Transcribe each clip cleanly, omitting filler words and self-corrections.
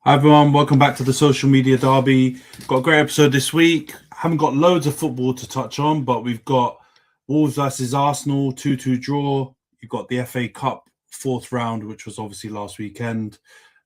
Hi everyone, welcome back to the Social Media Derby. Got a great episode this week. Haven't got loads of football to touch on, but we've got Wolves versus Arsenal, 2-2 draw. You've got the FA Cup fourth round, which was obviously last weekend.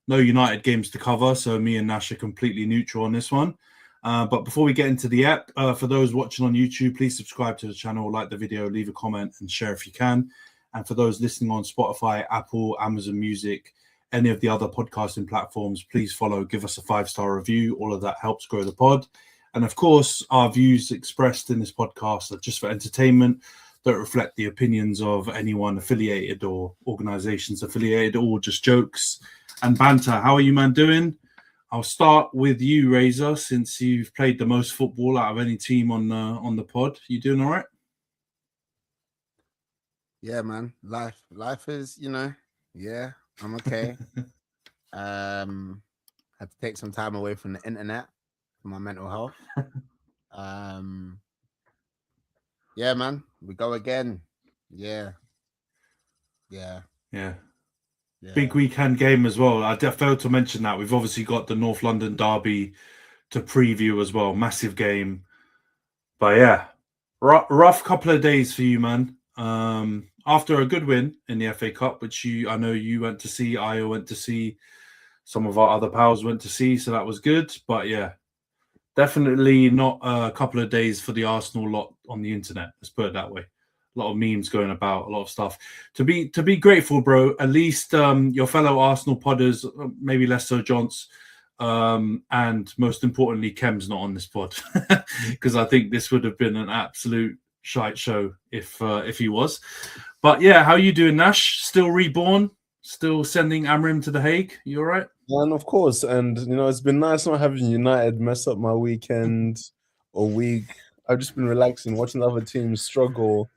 No United games to cover, so me and Nash are completely neutral on this one. But before we get into the app, for those watching on YouTube, please subscribe to the channel, like the video, leave a comment and share if you can. And for those listening on Spotify, Apple, Amazon Music, any of the other podcasting platforms, please follow, give us a 5-star review. All of that helps grow the pod. And of course, our views expressed in this podcast are just for entertainment, don't reflect the opinions of anyone affiliated or organizations affiliated, all just jokes and banter. How are you, man, doing? I'll start with you, Razor, since you've played the most football out of any team on the pod. You doing all right? Yeah, man. Life is, yeah, I'm okay. Had to take some time away from the internet for my mental health. Yeah, man. We go again. Yeah. Big weekend game as well. I failed to mention that. We've obviously got the North London derby to preview as well. Massive game. But yeah, rough couple of days for you, man. After a good win in the FA Cup, which I know you went to see, I went to see, some of our other pals went to see, so that was good. But yeah, definitely not a couple of days for the Arsenal lot on the internet. Let's put it that way. A lot of memes going about, a lot of stuff. To be grateful, bro. At least your fellow Arsenal podders, maybe less so Johns, and most importantly, Kem's not on this pod because I think this would have been an absolute shite show if he was. But yeah, how you doing, Nash? Still reborn? Still sending Amrim to The Hague? You all right? And of course, and it's been nice not having United mess up my weekend or week. I've just been relaxing, watching other teams struggle,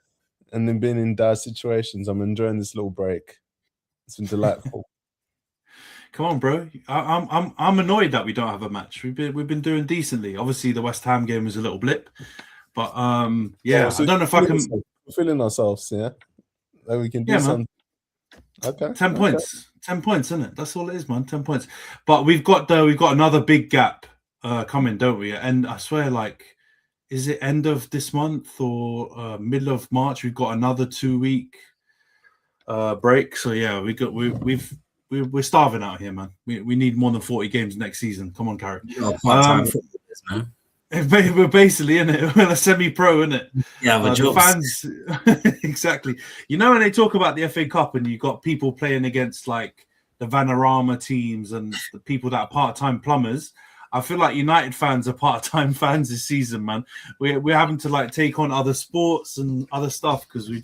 and then being in dire situations. I'm enjoying this little break. It's been delightful. Come on, bro. I'm annoyed that we don't have a match. We've been doing decently. Obviously, the West Ham game was a little blip, but yeah. So I don't know if I can. We're feeling ourselves, yeah. Like we can do something. Okay. 10 points. 10 points, isn't it? That's all it is, man. 10 points. But we've got another big gap coming, don't we? And I swear, like, is it end of this month or middle of March? We've got another 2-week break. So yeah, we're starving out here, man. We need more than 40 games next season. Come on, Carrick. We're basically in it. We're a semi-pro, isn't it? Yeah, the fans. Exactly. You know, when they talk about the FA Cup and you got people playing against like the Vanarama teams and the people that are part-time plumbers, I feel like United fans are part-time fans this season, man. We're having to like take on other sports and other stuff because we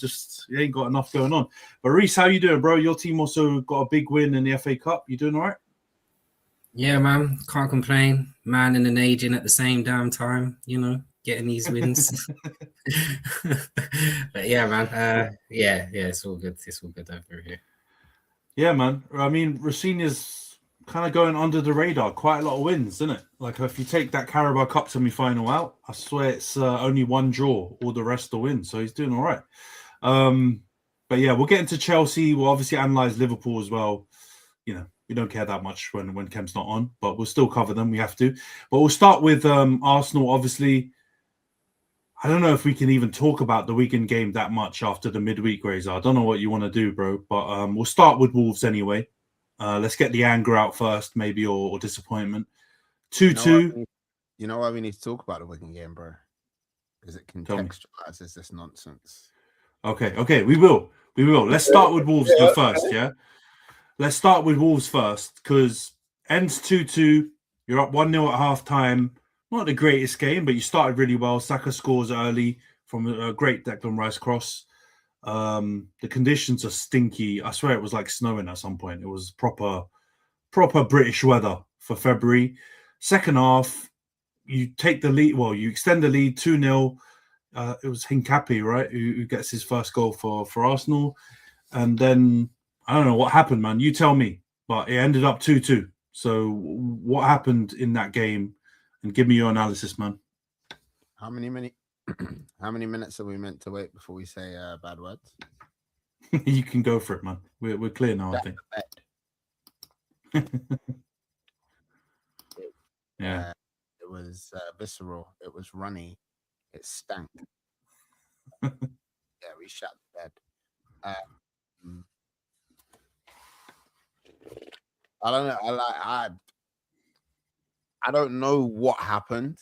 ain't got enough going on. But Rhys, how you doing, bro? Your team also got a big win in the FA Cup. You doing all right? Yeah, man. Can't complain. Man and an agent at the same damn time, getting these wins. But yeah, man. Yeah, it's all good. It's all good over here. Yeah, man. I mean, Rossinia's kind of going under the radar. Quite a lot of wins, isn't it? Like, if you take that Carabao Cup semi-final out, I swear it's only one draw. All the rest are wins. So he's doing all right. But yeah, we'll get into Chelsea. We'll obviously analyse Liverpool as well. We don't care that much when Kem's not on, but we'll still cover them. We have to. But we'll start with Arsenal, obviously. I don't know if we can even talk about the weekend game that much after the midweek, Razor. I don't know what you want to do, bro. But we'll start with Wolves anyway. Let's get the anger out first, maybe, or disappointment. 2-2. You know why we need to talk about the weekend game, bro? Because it contextualizes this nonsense. Okay. We will. Let's start with Wolves first, yeah? Let's start with Wolves first, because ends 2-2. You're up 1-0 at half-time. Not the greatest game, but you started really well. Saka scores early from a great Declan Rice cross. The conditions are stinky. I swear it was like snowing at some point. It was proper British weather for February. Second half, you take the lead. Well, you extend the lead 2-0. It was Hincapié, right, who gets his first goal for Arsenal. And then I don't know what happened, man. You tell me. But it ended up 2-2. So what happened in that game? And give me your analysis, man. How many minutes are we meant to wait before we say bad words? You can go for it, man. We're clear now, I think. Yeah. It was visceral. It was runny. It stank. Yeah, we shut the bed. I don't know. I don't know what happened.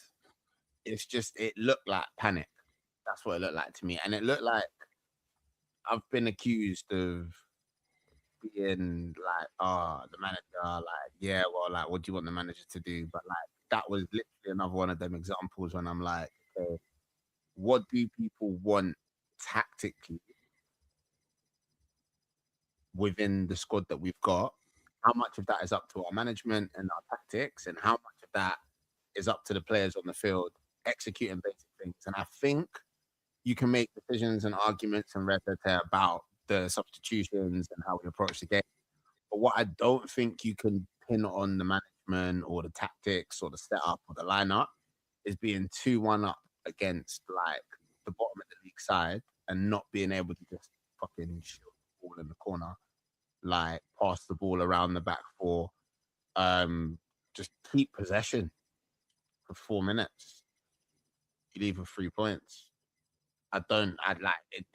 It's just it looked like panic. That's what it looked like to me, and it looked like I've been accused of being like, the manager, like, yeah, well, like, what do you want the manager to do? But like, that was literally another one of them examples when I'm like, okay, what do people want tactically within the squad that we've got? How much of that is up to our management and our tactics, and how much of that is up to the players on the field executing basic things? And I think you can make decisions and arguments and about the substitutions and how we approach the game. But what I don't think you can pin on the management or the tactics or the setup or the lineup is being 2-1 up against like the bottom of the league side and not being able to just fucking shield the ball in the corner, like pass the ball around the back four, just keep possession for 4 minutes. You leave with 3 points. I'd like it.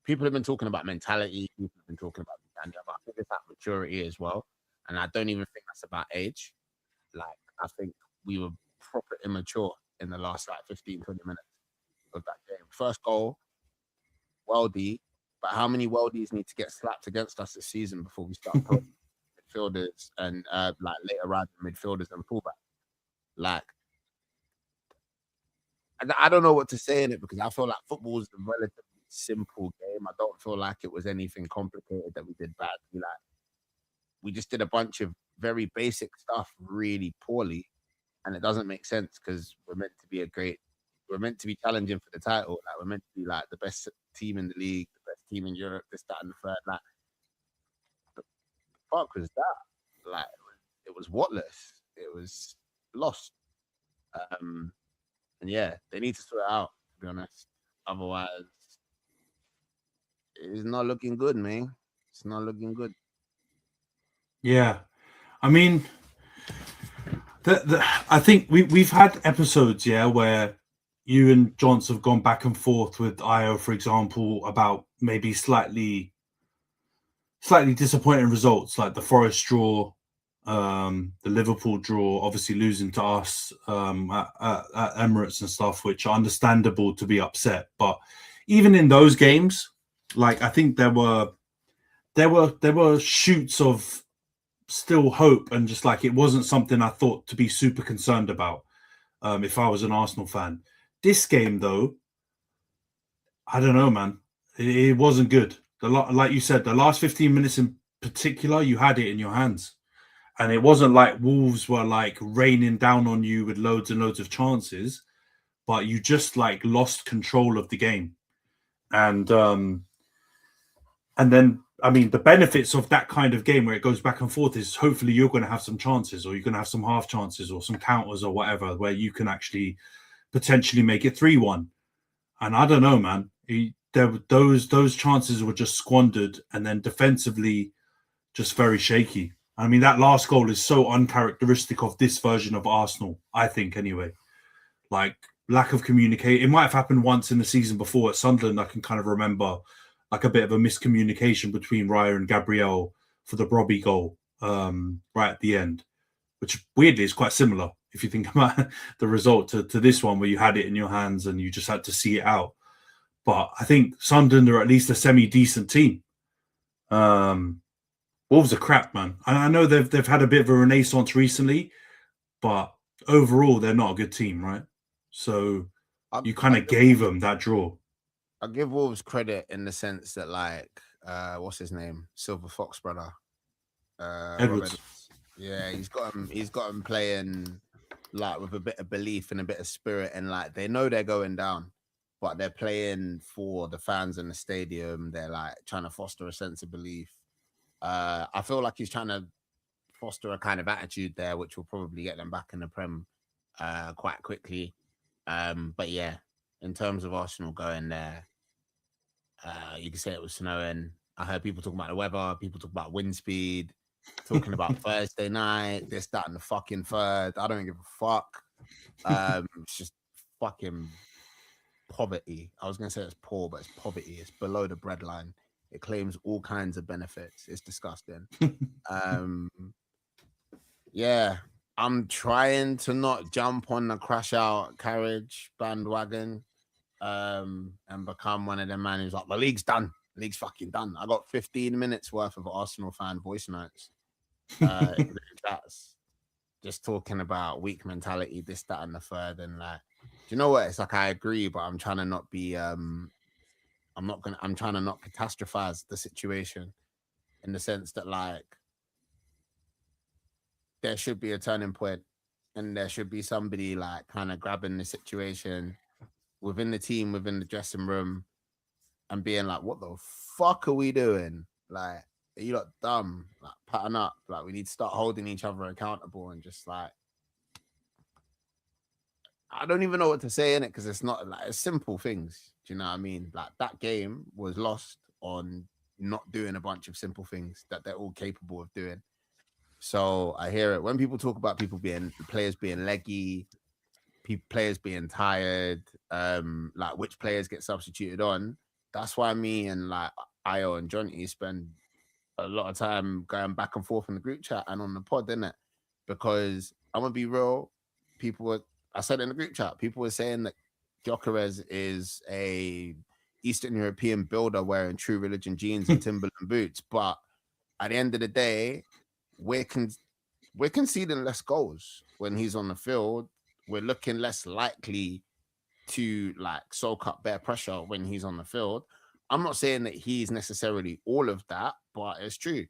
People have been talking about mentality. People have been talking about the but I think it's that maturity as well. And I don't even think that's about age. Like, I think we were proper immature in the last like 15, 20 minutes of that game. First goal, Weldy. But how many Weldies need to get slapped against us this season before we start putting midfielders and like later round midfielders and fullback? Like, I don't know what to say in it because I feel like football is a relatively simple game. I don't feel like it was anything complicated that we did badly. Like, we just did a bunch of very basic stuff really poorly, and it doesn't make sense because we're meant to be challenging for the title. Like, we're meant to be like the best team in the league, the best team in Europe, this, that, and the third. Like, the fuck was that? Like, it was whatless. It was lost. And yeah, they need to sort it out, to be honest. Otherwise, it's not looking good, man. It's not looking good. Yeah. I mean, I think we've had episodes, yeah, where you and Johns have gone back and forth with Io, for example, about maybe slightly disappointing results, like the Forest draw, the Liverpool draw, obviously losing to us at Emirates and stuff, which are understandable to be upset. But even in those games, like, I think there were shoots of still hope, and just like it wasn't something I thought to be super concerned about if I was an Arsenal fan. This game, though, I don't know, man. It wasn't good. Like you said, the last 15 minutes in particular, you had it in your hands. And it wasn't like Wolves were like raining down on you with loads and loads of chances, but you just like lost control of the game. And then, I mean, the benefits of that kind of game where it goes back and forth is hopefully you're going to have some chances, or you're going to have some half chances or some counters or whatever, where you can actually potentially make it 3-1. And I don't know, man. Those chances were just squandered, and then defensively just very shaky. I mean, that last goal is so uncharacteristic of this version of Arsenal, I think, anyway. Like, lack of communication. It might have happened once in the season before at Sunderland. I can kind of remember like a bit of a miscommunication between Raya and Gabriel for the Robbie goal right at the end, which weirdly is quite similar if you think about the result to this one, where you had it in your hands and you just had to see it out. But I think Sunderland are at least a semi-decent team. Wolves are crap, man. And I know they've had a bit of a renaissance recently, but overall they're not a good team, right? So you kind of gave them that draw. I give Wolves credit in the sense that, like, what's his name? Silver Fox brother. Edwards. Yeah, he's got him playing like with a bit of belief and a bit of spirit, and like they know they're going down, but they're playing for the fans in the stadium. They're like trying to foster a sense of belief. I feel like he's trying to foster a kind of attitude there, which will probably get them back in the Prem quite quickly. But yeah, in terms of Arsenal going there, you can say it was snowing. I heard people talking about the weather, people talk about wind speed. talking about Thursday night, this, that, and the fucking third. I don't give a fuck. It's just fucking poverty. I was gonna say it's poor, but it's poverty. It's below the breadline. It claims all kinds of benefits. It's disgusting. Yeah, I'm trying to not jump on the crash out carriage bandwagon and become one of them man who's like, the league's done. The league's fucking done. I got 15 minutes worth of Arsenal fan voice notes. That's just talking about weak mentality, this, that, and the third. And like, do you know what? It's like I agree, but I'm trying to not be I'm trying to not catastrophize the situation in the sense that like there should be a turning point and there should be somebody like kind of grabbing the situation within the team, within the dressing room, and being like, what the fuck are we doing? Like, are you lot dumb? Like, pattern up. Like, we need to start holding each other accountable and just like, I don't even know what to say in it because it's not like it's simple things. Do you know what I mean? Like, that game was lost on not doing a bunch of simple things that they're all capable of doing. So I hear it when people talk about players being leggy, players being tired, like which players get substituted on. That's why me and like Io and Johnny spend a lot of time going back and forth in the group chat and on the pod, innit? Because I'm gonna be real, I said in the group chat, people were saying that Gyökeres is a Eastern European builder wearing True Religion jeans and Timberland boots, but at the end of the day, we're conceding less goals when he's on the field. We're looking less likely to like soak up bare pressure when he's on the field. I'm not saying that he's necessarily all of that, but it's true.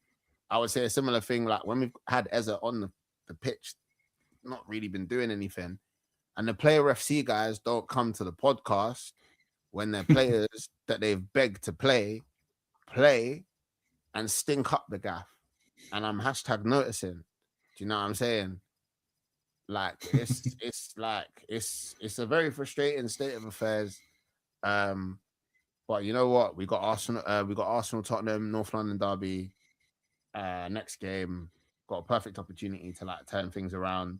I would say a similar thing like when we've had Eze on the pitch, not really been doing anything. And the player FC guys don't come to the podcast when their players that they've begged to play and stink up the gaff. And I'm #noticing. Do you know what I'm saying? Like it's a very frustrating state of affairs. But you know what? We got Arsenal, Tottenham, North London derby. Next game, got a perfect opportunity to like turn things around.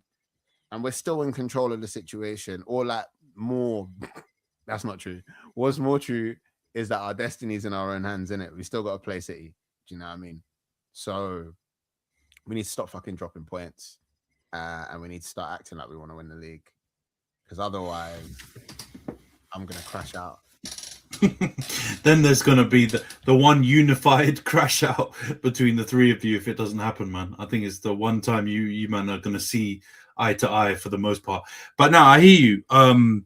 And we're still in control of the situation. Or like more, that's not true. What's more true is that our destiny's in our own hands, innit? We still got to play City. Do you know what I mean? So we need to stop fucking dropping points. And we need to start acting like we want to win the league. Because otherwise, I'm going to crash out. Then there's going to be the one unified crash out between the three of you if it doesn't happen, man. I think it's the one time you man are going to see eye to eye for the most part. But now I hear you.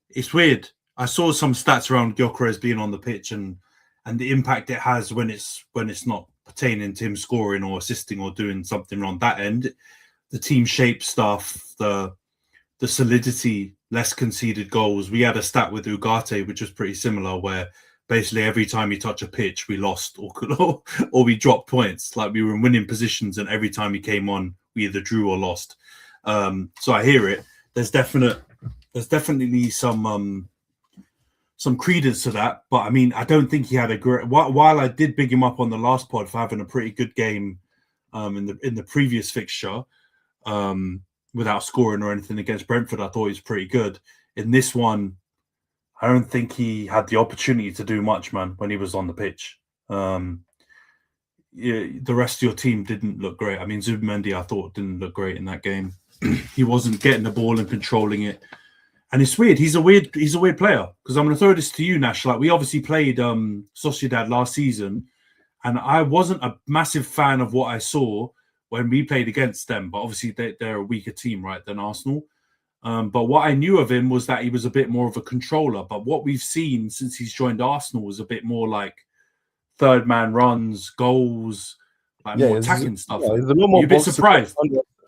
It's weird. I saw some stats around Gyökeres being on the pitch and the impact it has when it's not pertaining to him scoring or assisting or doing something on that end. The team shape stuff, the solidity, less conceded goals. We had a stat with Ugarte, which was pretty similar, where basically every time he touched a pitch, we lost or we dropped points. Like we were in winning positions, and every time he came on, we either drew or lost. So I hear it. There's definitely some credence to that. But I mean, I don't think he had a great. While I did big him up on the last pod for having a pretty good game in the previous fixture. Without scoring or anything against Brentford, I thought he was pretty good. In this one, I don't think he had the opportunity to do much, man, when he was on the pitch. The rest of your team didn't look great. I mean, Zubimendi, I thought, didn't look great in that game. He wasn't getting the ball and controlling it. And it's weird. He's a weird player. Because I'm going to throw this to you, Nash. Like, we obviously played Sociedad last season, and I wasn't a massive fan of what I saw when we played against them, but obviously they're a weaker team, right, than Arsenal. But what I knew of him was that he was a bit more of a controller. But what we've seen since he's joined Arsenal was a bit more like third man runs, goals, like more attacking stuff. Yeah, he's a lot more. You're a bit surprised.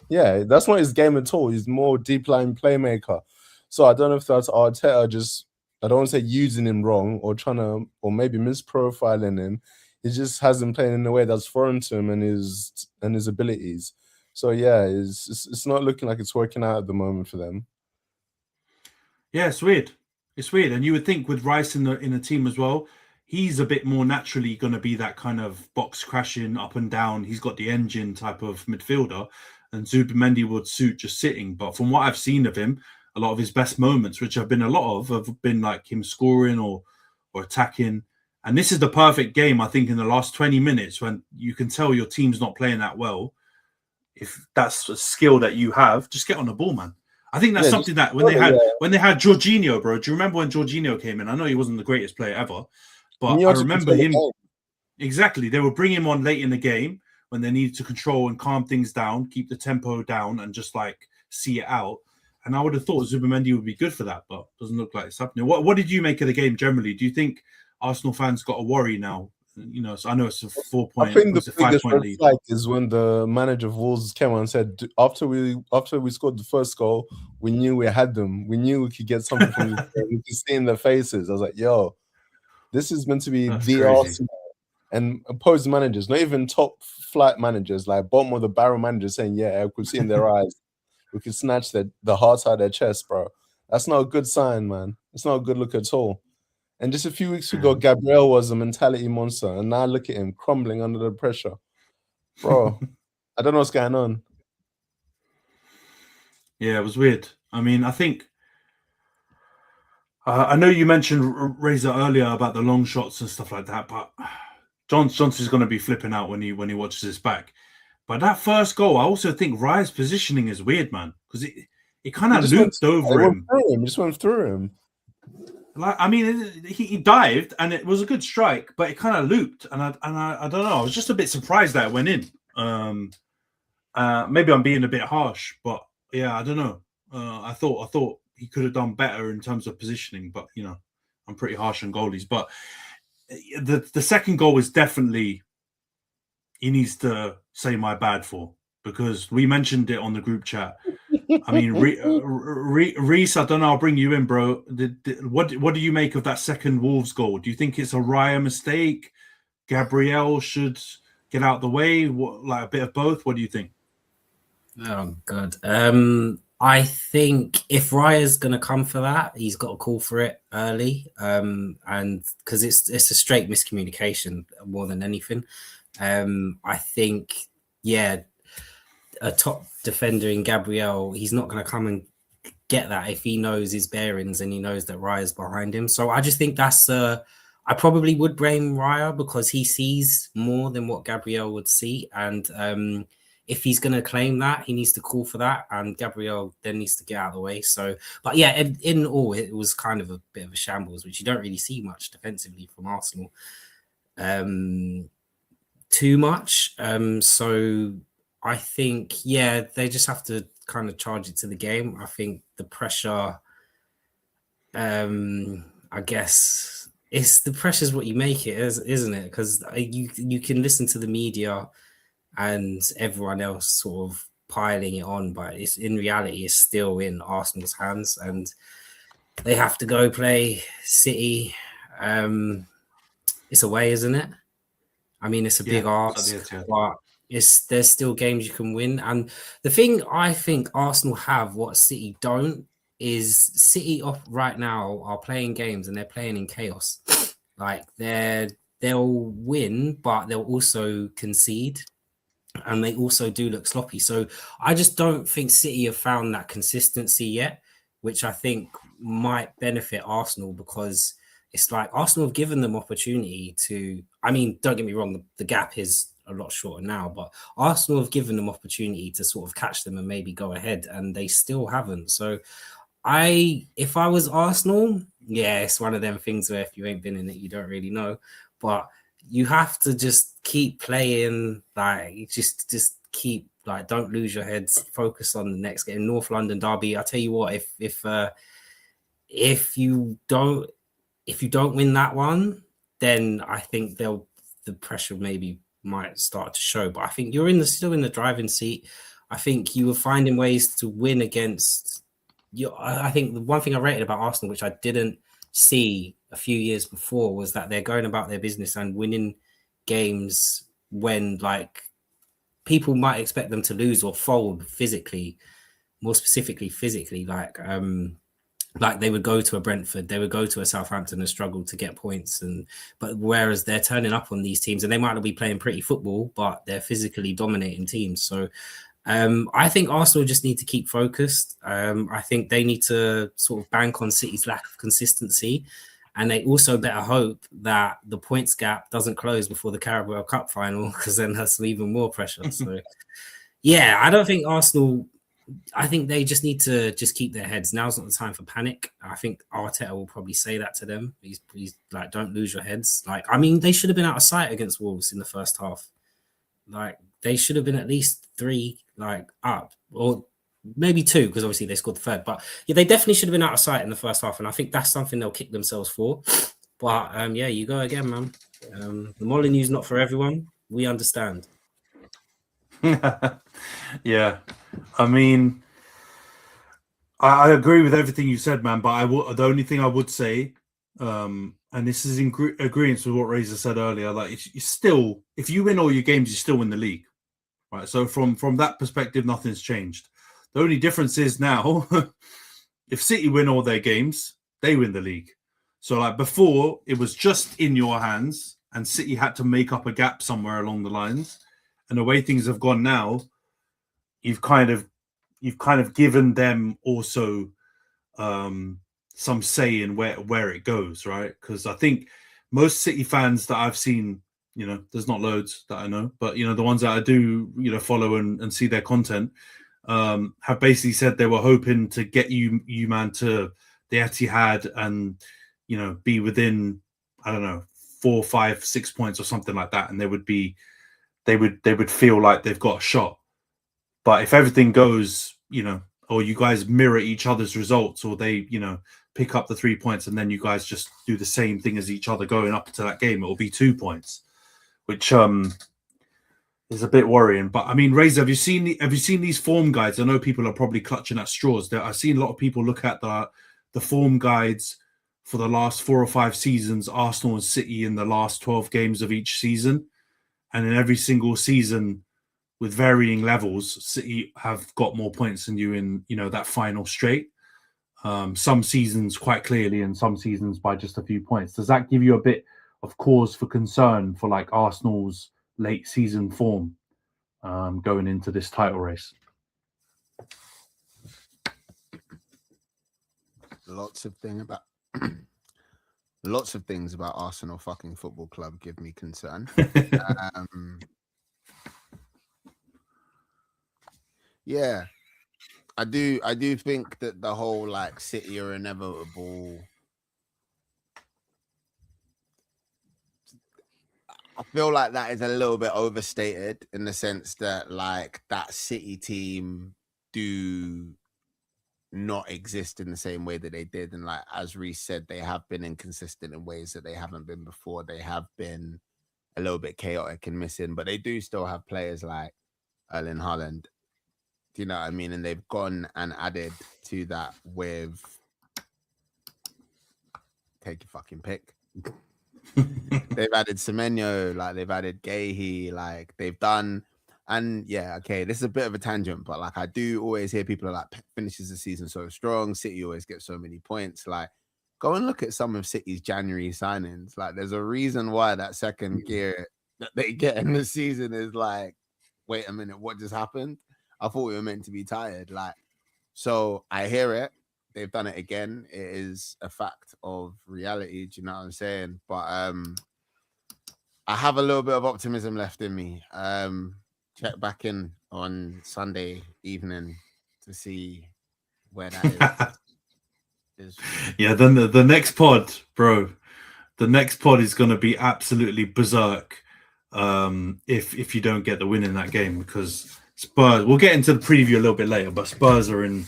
Yeah, that's not his game at all. He's more deep line playmaker. So I don't know if that's Arteta just, I don't want to say using him wrong or trying to, or maybe misprofiling him. He just hasn't played in a way that's foreign to him and his abilities. So yeah, it's not looking like it's working out at the moment for them. Yeah, it's weird. It's weird, and you would think with Rhys in the team as well, he's a bit more naturally going to be that kind of box crashing up and down. He's got the engine type of midfielder, and Zubimendi would suit just sitting. But from what I've seen of him, a lot of his best moments, which have been a lot of, have been like him scoring or attacking. And this is the perfect game, I think, in the last 20 minutes when you can tell your team's not playing that well. If that's a skill that you have, just get on the ball, man. I think that's something that when they had Jorginho, bro. Do you remember when Jorginho came in? I know he wasn't the greatest player ever, but I remember him. Exactly. They would bring him on late in the game when they needed to control and calm things down, keep the tempo down, and just like see it out. And I would have thought Zubimendi would be good for that, but doesn't look like it's happening. What did you make of the game generally? Do you think Arsenal fans got a worry now? You know, so I know it's a 4-point. I think the biggest 5-point red lead. flag is when the manager of Wolves came on and said, after we scored the first goal, we knew we had them. We knew we could get something from this game. We could see in their faces. I was like, yo, this is meant to be That's the crazy. Arsenal. And opposed managers, not even top flight managers, like bottom of the barrel managers saying, yeah, I could see in their eyes. We could snatch the heart out of their chest, bro. That's not a good sign, man. It's not a good look at all. And just a few weeks ago, Gabriel was a mentality monster. And now look at him crumbling under the pressure. Bro, I don't know what's going on. Yeah, it was weird. I mean, I think I know you mentioned Razor earlier about the long shots and stuff like that, but Johnson's going to be flipping out when he watches this back. But that first goal, I also think Rhys' positioning is weird, man, because it kind of looped over him. Just went through him. Like, I mean, he dived and it was a good strike, but it kind of looped, and I don't know. I was just a bit surprised that it went in. Maybe I'm being a bit harsh, but yeah, I don't know. I thought he could have done better in terms of positioning, but you know, I'm pretty harsh on goalies. But the second goal is definitely he needs to say my bad for, because we mentioned it on the group chat. I mean, Rhys, I don't know. I'll bring you in, bro. What do you make of that second Wolves goal? Do you think it's a Raya mistake? Gabriel should get out the way? Like a bit of both? What do you think? Oh God. I think if Raya's gonna come for that, he's got to call for it early. And because it's a straight miscommunication more than anything. I think, yeah, a top defender in Gabriel, he's not going to come and get that if he knows his bearings and he knows that Raya's behind him. So I just think that's I probably would blame Raya because he sees more than what Gabriel would see. And if he's going to claim that, he needs to call for that. And Gabriel then needs to get out of the way. So, but yeah, in all, it was kind of a bit of a shambles, which you don't really see much defensively from Arsenal. Too much. So I think, yeah, they just have to kind of charge it to the game. I think the pressure, I guess, the pressure is what you make it, isn't it? Because you can listen to the media and everyone else sort of piling it on, but in reality, it's still in Arsenal's hands, and they have to go play City. It's away, isn't it? I mean, it's a big ask, but there's still games you can win. And the thing I think Arsenal have, what City don't, is City right now are playing games and they're playing in chaos. Like they'll win, but they'll also concede, and they also do look sloppy. So I just don't think City have found that consistency yet, which I think might benefit Arsenal, because it's like Arsenal have given them opportunity to, I mean, don't get me wrong, the gap is a lot shorter now, but Arsenal have given them opportunity to sort of catch them and maybe go ahead, and they still haven't. So if I was Arsenal, yeah, it's one of them things where if you ain't been in it, you don't really know. But you have to just keep playing, like just keep, like, don't lose your heads, focus on the next game. North London derby, I tell you what, if you don't win that one, then I think the pressure might start to show. But I think you're still in the driving seat. I think you were finding ways to win against you. I think the one thing I rated about Arsenal, which I didn't see a few years before, was that they're going about their business and winning games when, like, people might expect them to lose or fold physically, more specifically physically. Like Like they would go to a Brentford, they would go to a Southampton and struggle to get points. But whereas they're turning up on these teams, and they might not be playing pretty football, but they're physically dominating teams. So I think Arsenal just need to keep focused. I think they need to sort of bank on City's lack of consistency. And they also better hope that the points gap doesn't close before the Carabao Cup final, because then that's even more pressure. So, yeah, I don't think Arsenal... I think they just need to just keep their heads. Now's not the time for panic. I think Arteta will probably say that to them. He's like, don't lose your heads. Like, I mean, they should have been out of sight against Wolves in the first half. Like, they should have been at least 3, like, up, or maybe 2, because obviously they scored the third. But yeah, they definitely should have been out of sight in the first half, and I think that's something they'll kick themselves for. But yeah, you go again, man. The Molyneux's not for everyone. We understand. Yeah, I mean, I agree with everything you said, man. But the only thing I would say, and this is in agreement with what Rhys said earlier, like you still, if you win all your games, you still win the league, right? So from that perspective, nothing's changed. The only difference is now, if City win all their games, they win the league. So like before, it was just in your hands, and City had to make up a gap somewhere along the lines. And the way things have gone now, you've kind of given them also some say in where it goes, right? Because I think most City fans that I've seen, you know, there's not loads that I know, but you know, the ones that I do, you know, follow and see their content, have basically said they were hoping to get you man to the Etihad and, you know, be within, I don't know, 4, 5, 6 points or something like that, and they would feel like they've got a shot. But if everything goes, you know, or you guys mirror each other's results, or they, you know, pick up the 3 points and then you guys just do the same thing as each other going up to that game, it will be 2 points, which is a bit worrying. But I mean, Rhys, have you seen these form guides? I know people are probably clutching at straws. I've seen a lot of people look at the form guides for the last 4 or 5 seasons, Arsenal and City in the last 12 games of each season. And in every single season, with varying levels, City have got more points than you in, you know, that final straight. Some seasons quite clearly, and some seasons by just a few points. Does that give you a bit of cause for concern for like Arsenal's late season form going into this title race? Lots of things about Arsenal fucking football club give me concern. Yeah, I do think that the whole like City are inevitable. I feel like that is a little bit overstated in the sense that like that City team do not exist in the same way that they did, and like as Rhys said, they have been inconsistent in ways that they haven't been before. They have been a little bit chaotic and missing, but they do still have players like Erling Haaland. Do you know what I mean? And they've gone and added to that with, take your fucking pick. They've added Semenyo, like they've added Gahey, like they've done. And yeah, okay, this is a bit of a tangent, but like I do always hear people are like, Pep finishes the season so strong, City always gets so many points. Like, go and look at some of City's January signings. Like, there's a reason why that second gear that they get in the season is like, wait a minute, what just happened? I thought we were meant to be tired. Like, so I hear it. They've done it again. It is a fact of reality. Do you know what I'm saying? But I have a little bit of optimism left in me. Check back in on Sunday evening to see where that is. Yeah, then the next pod, bro. The next pod is going to be absolutely berserk if you don't get the win in that game, because Spurs, we'll get into the preview a little bit later, but Spurs are in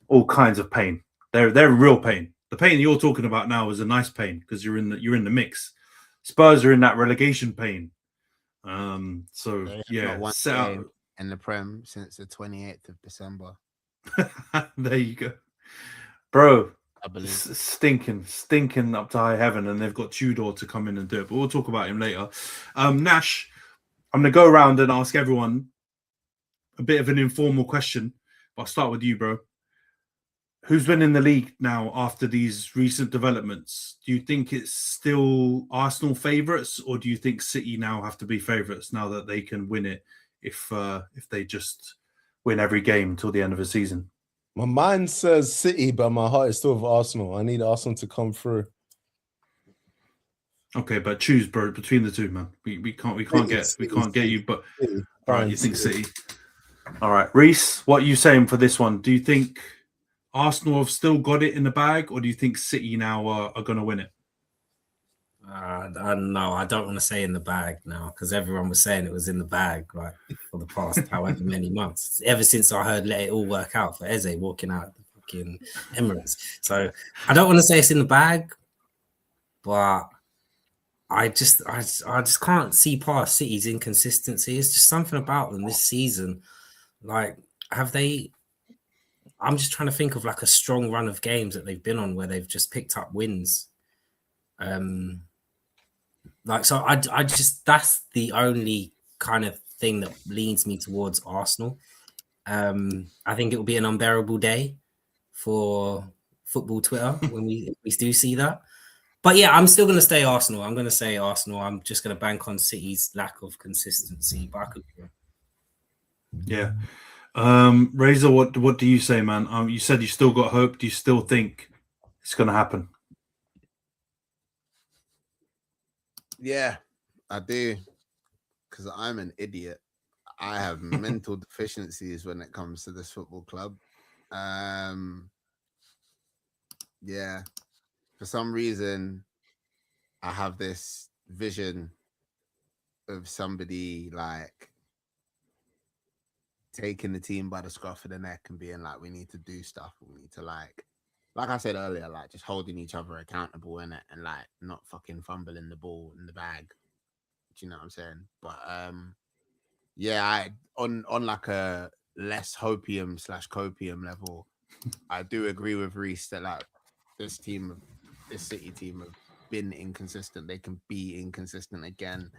all kinds of pain. They're in real pain. The pain you're talking about now is a nice pain because you're in the mix. Spurs are in that relegation pain. So yeah, set out in the Prem since the 28th of December. There you go, bro. I believe stinking up to high heaven, and they've got Tudor to come in and do it. But we'll talk about him later. Nash, I'm gonna go around and ask everyone a bit of an informal question. But I'll start with you, bro. who's winning the league now after these recent developments? Do you think it's still Arsenal favourites, or do you think City now have to be favourites now that they can win it if they just win every game until the end of the season? My mind says City, but my heart is still with Arsenal. I need Arsenal to come through. Okay, but choose, bro, between the two, man. We can't get you. But City. all right, you think City? All right, Rhys, what are you saying for this one? Do you think Arsenal have still got it in the bag, or do you think City now are going to win it? No, I don't want to say in the bag now because everyone was saying it was in the bag like for the past however many months. Ever since I heard "Let it all work out" for Eze walking out of the fucking Emirates. So I don't want to say it's in the bag, but I just can't see past City's inconsistency. It's just something about them this season. Like, have they? I'm just trying to think of like a strong run of games that they've been on where they've just picked up wins. I just that's the only kind of thing that leans me towards Arsenal. I think it will be an unbearable day for football Twitter when we do see that. But yeah, I'm still going to stay Arsenal. I'm going to say Arsenal. I'm just going to bank on City's lack of consistency. But I could. Yeah. Razor, what do you say, man? You said you still got hope. Do you still think it's going to happen? Yeah, I do. Because I'm an idiot. I have mental deficiencies when it comes to this football club. Yeah. For some reason, I have this vision of somebody like taking the team by the scruff of the neck and being like, we need to do stuff. We need to like I said earlier, like just holding each other accountable in it and like not fucking fumbling the ball in the bag. Do you know what I'm saying? But yeah, I on like a less hopium / copium level, I do agree with Rhys that like this City team have been inconsistent. They can be inconsistent again.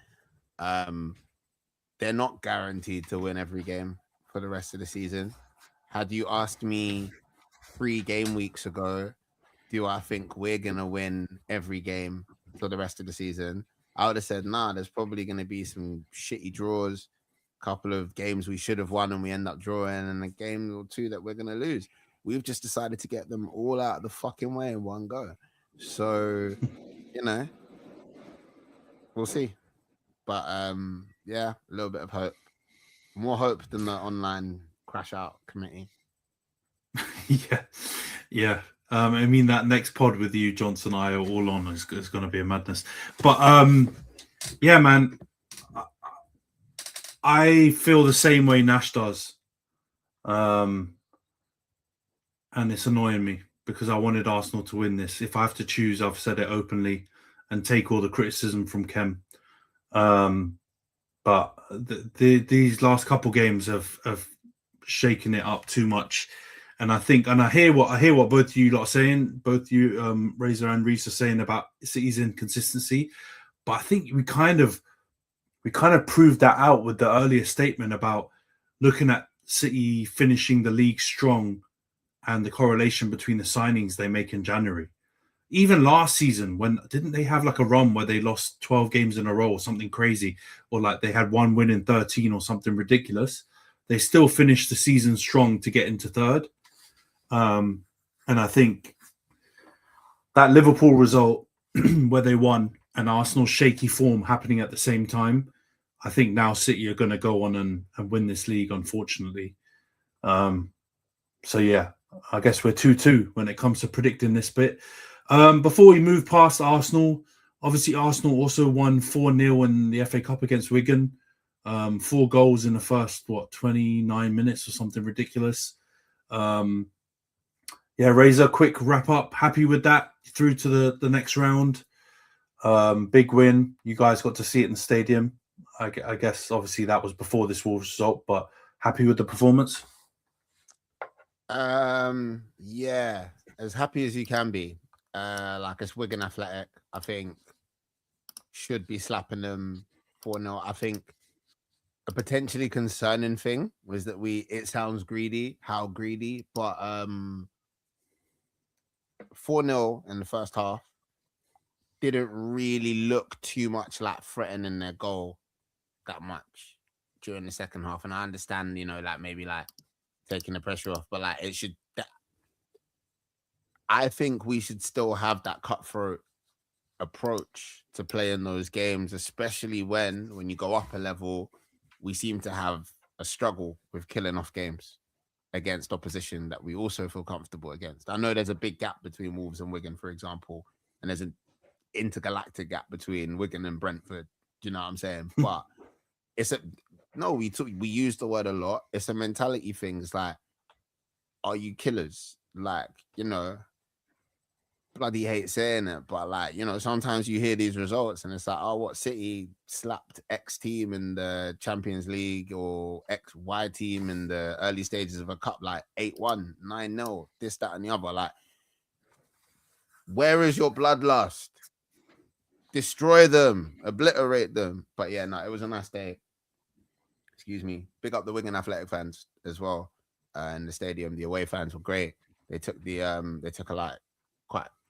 They're not guaranteed to win every game for the rest of the season. Had you asked me 3 game weeks ago, do I think we're going to win every game for the rest of the season? I would have said, nah, there's probably going to be some shitty draws, a couple of games we should have won and we end up drawing, and a game or two that we're going to lose. We've just decided to get them all out of the fucking way in one go. So, you know, we'll see. But yeah, a little bit of hope. More hope than the online crash out committee. Yeah. I mean, that next pod with you, Johnson, and I are all on is going to be a madness. But yeah, man, I feel the same way Nash does. And it's annoying me because I wanted Arsenal to win this. If I have to choose, I've said it openly and take all the criticism from Kem. But these last couple games have shaken it up too much. And I think, and I hear what both of you lot are saying, both you, Razor and Rhys, are saying about City's inconsistency. But I think we kind of proved that out with the earlier statement about looking at City finishing the league strong and the correlation between the signings they make in January. Even last season, when didn't they have like a run where they lost 12 games in a row or something crazy, or like they had 1 win in 13 or something ridiculous? They still finished the season strong to get into third. And I think that Liverpool result where they won and Arsenal's shaky form happening at the same time, I think now City are going to go on and win this league, unfortunately. So yeah, I guess we're 2-2 when it comes to predicting this bit. Before we move past Arsenal, obviously Arsenal also won 4-0 in the FA Cup against Wigan. 4 goals in the first, 29 minutes or something ridiculous. Yeah, Razor, quick wrap up. Happy with that? Through to the next round. Big win. You guys got to see it in the stadium. I guess obviously that was before this Wolves result, but happy with the performance? Yeah, as happy as you can be. Like it's Wigan Athletic, I think should be slapping them 4-0. I think a potentially concerning thing was that it sounds greedy, how greedy, but 4-0 in the first half. Didn't really look too much like threatening their goal that much during the second half. And I understand, like maybe like taking the pressure off, but like I think we should still have that cutthroat approach to playing those games, especially when you go up a level, we seem to have a struggle with killing off games against opposition that we also feel comfortable against. I know there's a big gap between Wolves and Wigan, for example, and there's an intergalactic gap between Wigan and Brentford. Do you know what I'm saying? But we use the word a lot. It's a mentality thing. It's like, are you killers? Like, bloody hate saying it, but like, sometimes you hear these results and it's like, oh, what, City slapped X team in the Champions League or XY team in the early stages of a cup, like 8-1, 9-0, this, that, and the other. Like, where is your bloodlust? Destroy them, obliterate them. But yeah, no, it was a nice day. Excuse me. Big up the Wigan Athletic fans as well in the stadium. The away fans were great. They took quite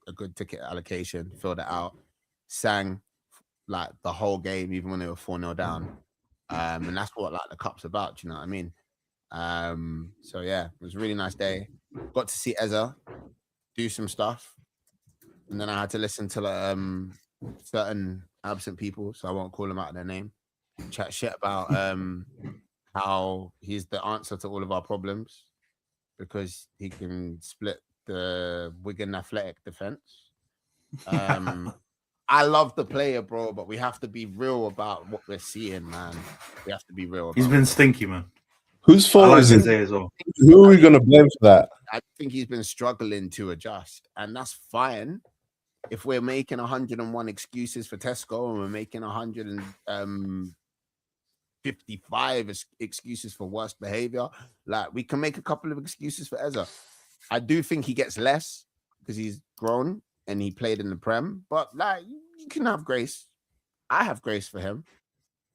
a good ticket allocation, filled it out, sang like the whole game, even when they were 4-0 down. And that's what like the cup's about, do you know what I mean? So yeah, it was a really nice day. Got to see Eza do some stuff. And then I had to listen to certain absent people, so I won't call them out their name, chat shit about how he's the answer to all of our problems because he can split the Wigan Athletic defense. I love the player, bro, but we have to be real about what we're seeing, man. We have to be real. He's been stinky, man. Whose fault is it? As well. Who are we going to blame for that? I think he's been struggling to adjust, and that's fine. If we're making 101 excuses for Tesco and we're making 155 excuses for worst behavior, like we can make a couple of excuses for Eza. I do think he gets less because he's grown and he played in the Prem, but like you can have grace. I have grace for him,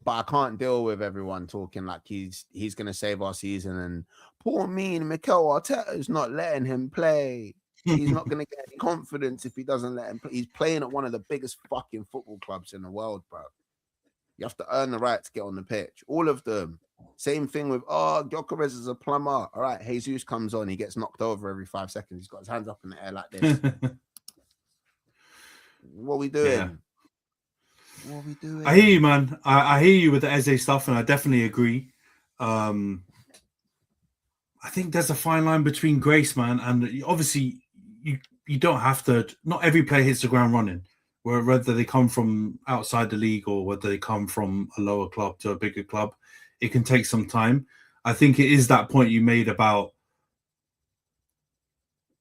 but I can't deal with everyone talking like he's going to save our season and poor mean Mikel Arteta is not letting him play. He's not going to get any confidence if he doesn't let him play. He's playing at one of the biggest fucking football clubs in the world, bro. You have to earn the right to get on the pitch. All of them. Same thing with, Gyökeres is a plumber. All right, Jesus comes on. He gets knocked over every 5 seconds. He's got his hands up in the air like this. What are we doing? Yeah. What are we doing? I hear you, man. I hear you with the Eze stuff, and I definitely agree. I think there's a fine line between grace, man, and obviously you don't have to. Not every player hits the ground running. Whether they come from outside the league or whether they come from a lower club to a bigger club, it can take some time. I think it is that point you made about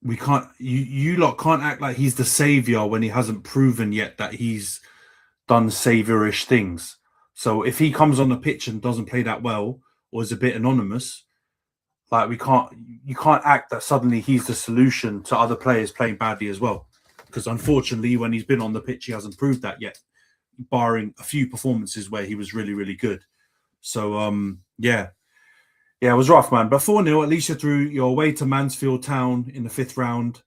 we can't. You lot can't act like he's the savior when he hasn't proven yet that he's done saviorish things. So if he comes on the pitch and doesn't play that well or is a bit anonymous, like you can't act that suddenly he's the solution to other players playing badly as well. Because unfortunately, when he's been on the pitch, he hasn't proved that yet, barring a few performances where he was really, really good. So, yeah, it was rough, man. But 4-0, at least you're through. You're away to Mansfield Town in the 5th round.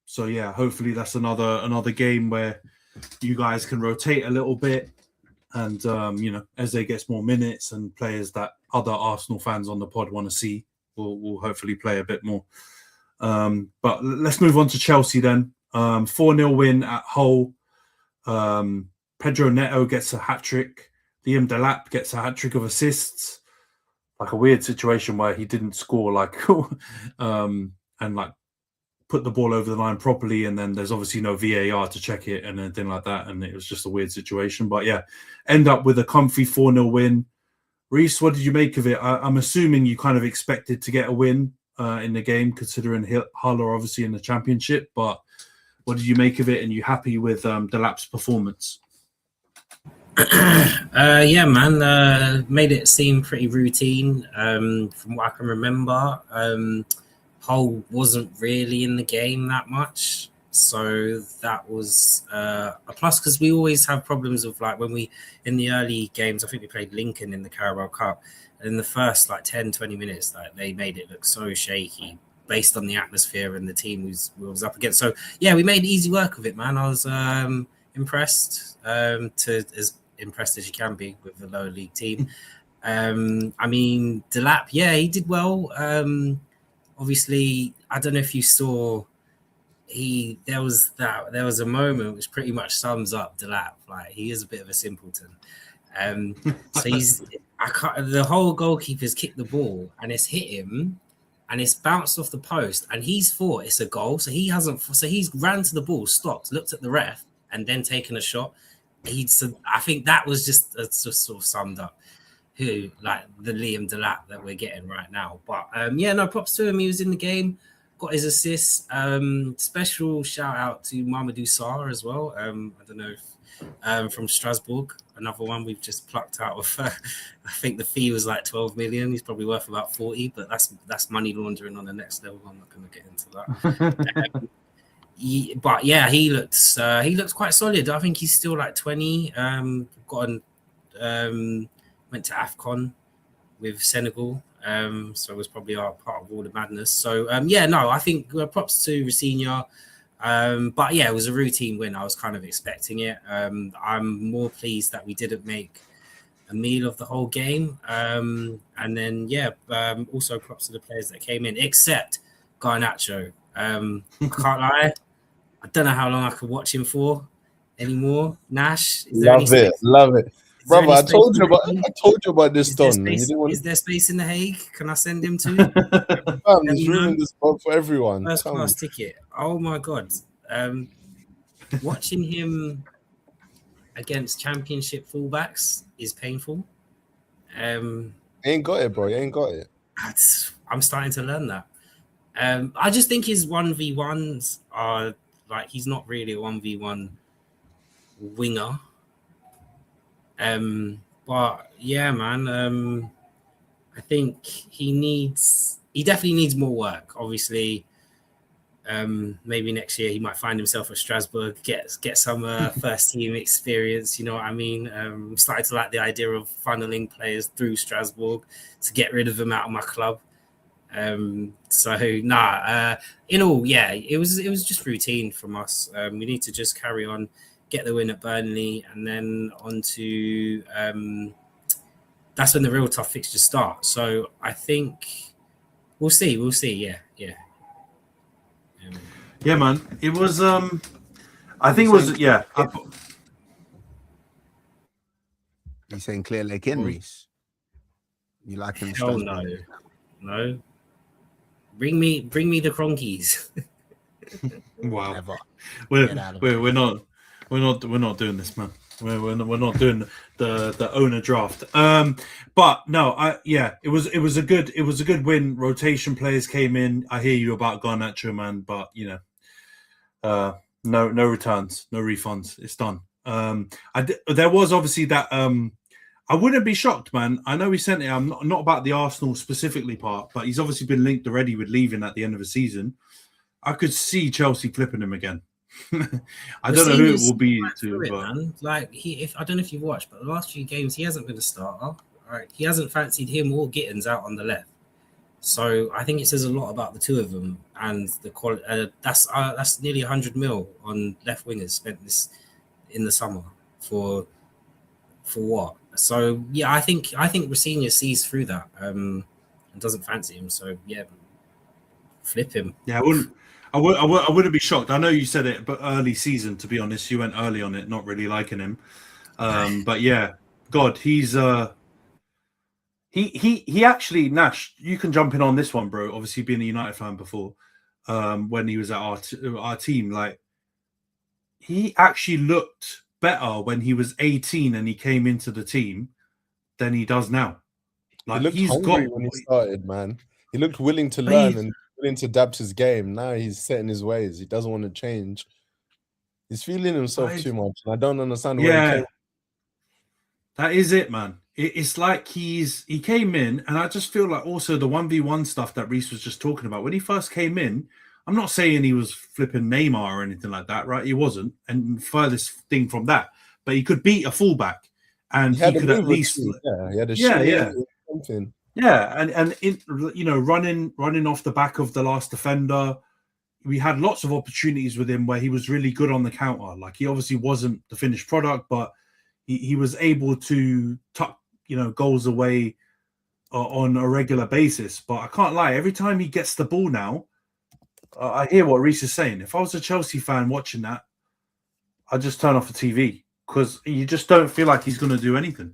So, yeah, hopefully that's another game where you guys can rotate a little bit. And, as they get more minutes and players that other Arsenal fans on the pod want to see, will hopefully play a bit more. But let's move on to Chelsea then. 4-0 win at Hull. Pedro Neto gets a hat-trick. Liam Delap gets a hat-trick of assists. Like a weird situation where he didn't score and put the ball over the line properly, and then there's obviously no VAR to check it and anything like that, and it was just a weird situation. But yeah, end up with a comfy 4-0 win. Rhys, what did you make of it? I'm assuming you kind of expected to get a win in the game, considering Hull are obviously in the Championship, but what did you make of it? And you happy with Delap's performance? Yeah, man. Made it seem pretty routine. From what I can remember, Hull wasn't really in the game that much, so that was a plus because we always have problems with like when we in the early games. I think we played Lincoln in the Carabao Cup. In the first 10-20 minutes, they made it look so shaky. based on the atmosphere and the team we was up against. So yeah, we made easy work of it, man. I was impressed, to as impressed as you can be with the lower league team. I mean, Delap, yeah, he did well. Obviously, I don't know if you saw. There was a moment which pretty much sums up Delap. Like, he is a bit of a simpleton. So the whole goalkeeper's kicked the ball and it's hit him and it's bounced off the post and he's thought it's a goal. So he's ran to the ball, stopped, looked at the ref and then taken a shot. I think that was just sort of summed up the Liam Delap that we're getting right now. But yeah, no, props to him. He was in the game. Got his assists. Special shout out to Mamadou Sarr as well. I don't know if from Strasbourg, another one we've just plucked out of. I think the fee was like 12 million. He's probably worth about 40, but that's money laundering on the next level. I'm not going to get into that. But yeah, he looks quite solid. I think he's still like 20. Went to AFCON with Senegal. So it was probably part of all the madness. So yeah, no, I think props to Rafinha. But yeah, it was a routine win. I was kind of expecting it. I'm more pleased that we didn't make a meal of the whole game. And then yeah, also props to the players that came in, except Garnacho. I can't lie, I don't know how long I could watch him for anymore. Nash, love it. Brother, I told you about this, Don. Is there space in the Hague? Can I send him to? There's room in this boat for everyone. First class ticket. Oh my god! Watching him against championship fullbacks is painful. You ain't got it, bro. You ain't got it. I'm starting to learn that. I just think his 1v1s are like, he's not really a 1v1 winger. But yeah, man, I think he definitely needs more work. Obviously, maybe next year he might find himself at Strasbourg, get some first team experience. You know what I mean? I'm starting to like the idea of funneling players through Strasbourg to get rid of them out of my club. In all, yeah, it was just routine from us. We need to just carry on, get the win at Burnley, and then on to that's when the real tough fixtures start. So I think we'll see. Yeah, man. It was I think it was You saying Clear Lake in, Rhys? You like him? Hell no. Bring me the Cronkies. Wow. Never. We're not doing this, man. We're not doing the owner draft. But no, it was a good win. Rotation players came in. I hear you about Garnacho, man, but you know, no returns, no refunds. It's done. There was obviously that. I wouldn't be shocked, man. I know he sent it. I'm not about the Arsenal specifically part, but he's obviously been linked already with leaving at the end of the season. I could see Chelsea flipping him again. I don't know who it will be man. Like I don't know if you've watched, but the last few games he hasn't been a starter. Right, he hasn't fancied him or Gittins out on the left. So I think it says a lot about the two of them and the quality. That's nearly 100 mil on left wingers spent this in the summer for what? So yeah, I think Rafinha sees through that and doesn't fancy him. So yeah, flip him. Yeah, I wouldn't be shocked. I know you said it, but early season, to be honest, you went early on it, not really liking him. But yeah, God, he's he actually, Nash, you can jump in on this one, bro. Obviously, being a United fan before, when he was at our team, like he actually looked better when he was 18 and he came into the team than he does now. Like, he looked hungry when he started, man. He looked willing to learn and willing to adapt his game. Now he's set in his ways. He doesn't want to change. He's feeling himself too much. And I don't understand where he came. That is it, man. It's like he came in, and I just feel like also the 1v1 stuff that Rhys was just talking about. When he first came in, I'm not saying he was flipping Neymar or anything like that, right? He wasn't. And furthest thing from that. But he could beat a fullback. And he could at least... he had a something. Yeah, and in, running off the back of the last defender, we had lots of opportunities with him where he was really good on the counter. Like, he obviously wasn't the finished product, but he was able to tuck goals away on a regular basis. But I can't lie, every time he gets the ball now, I hear what Rhys is saying. If I was a Chelsea fan watching that, I'd just turn off the TV because you just don't feel like he's going to do anything.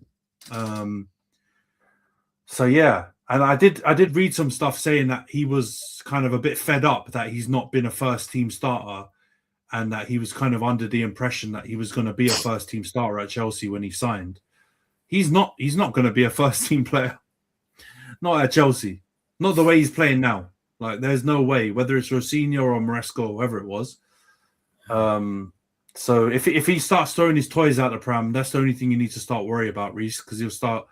So yeah, and I did read some stuff saying that he was kind of a bit fed up that he's not been a first team starter, and that he was kind of under the impression that he was going to be a first team starter at Chelsea when he signed. He's not going to be a first team player, not at Chelsea, not the way he's playing now. Like, there's no way, whether it's Rosinha or Maresca or whoever it was. So if he starts throwing his toys out the pram, that's the only thing you need to start worrying about, Rhys, because he'll start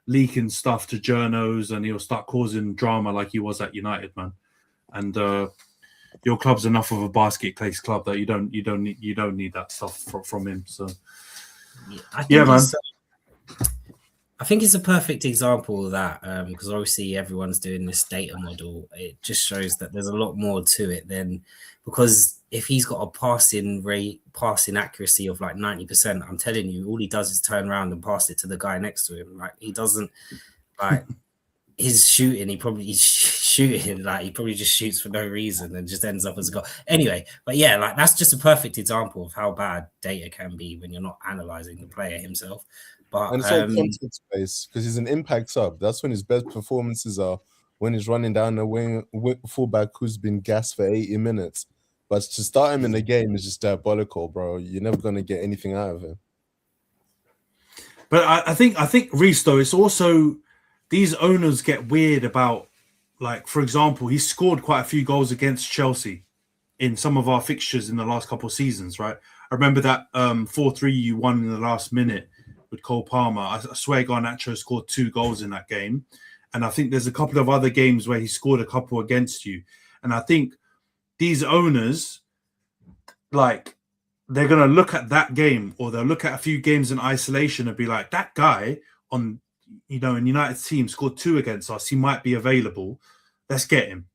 leaking stuff to journos and he'll start causing drama like he was at United, man. And your club's enough of a basket case club that you don't need that stuff from him. So yeah, man. I think it's a perfect example of that, because obviously everyone's doing this data model. It just shows that there's a lot more to it than, because if he's got a passing accuracy of like 90%, I'm telling you, all he does is turn around and pass it to the guy next to him. Like, he doesn't, like, his shooting, he probably just shoots for no reason and just ends up as a goal. Anyway, but yeah, like, that's just a perfect example of how bad data can be when you're not analyzing the player himself. But and it's all context based because he's an impact sub. That's when his best performances are, when he's running down the wing fullback who's been gassed for 80 minutes. But to start him in the game is just diabolical, bro. You're never gonna get anything out of him. But I think Rhys, though, it's also these owners get weird about, like, for example, he scored quite a few goals against Chelsea in some of our fixtures in the last couple of seasons, right? I remember that 4-3 you won in the last minute with Cole Palmer. I swear Garnacho scored 2 goals in that game. And I think there's a couple of other games where he scored a couple against you. And I think these owners, like, they're going to look at that game, or they'll look at a few games in isolation and be like, that guy in United's team scored 2 against us. He might be available. Let's get him.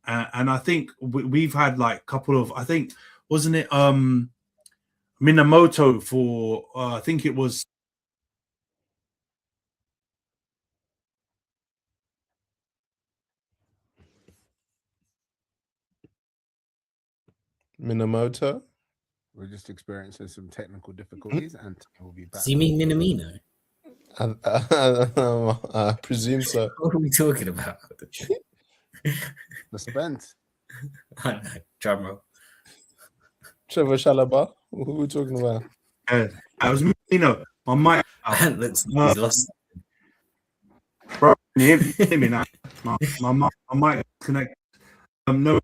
And I think we've had like a couple of, I think, wasn't it Minamoto for, I think it was. Minamoto? We're just experiencing some technical difficulties, and we'll be back. Do you mean Minamino? I presume so. What are we talking about? Mr. Bent. I know, drum roll. Trevor Chalobah? Who are we talking about? I was, my mic. He's lost. Bro, hear me now. My mic connected. No,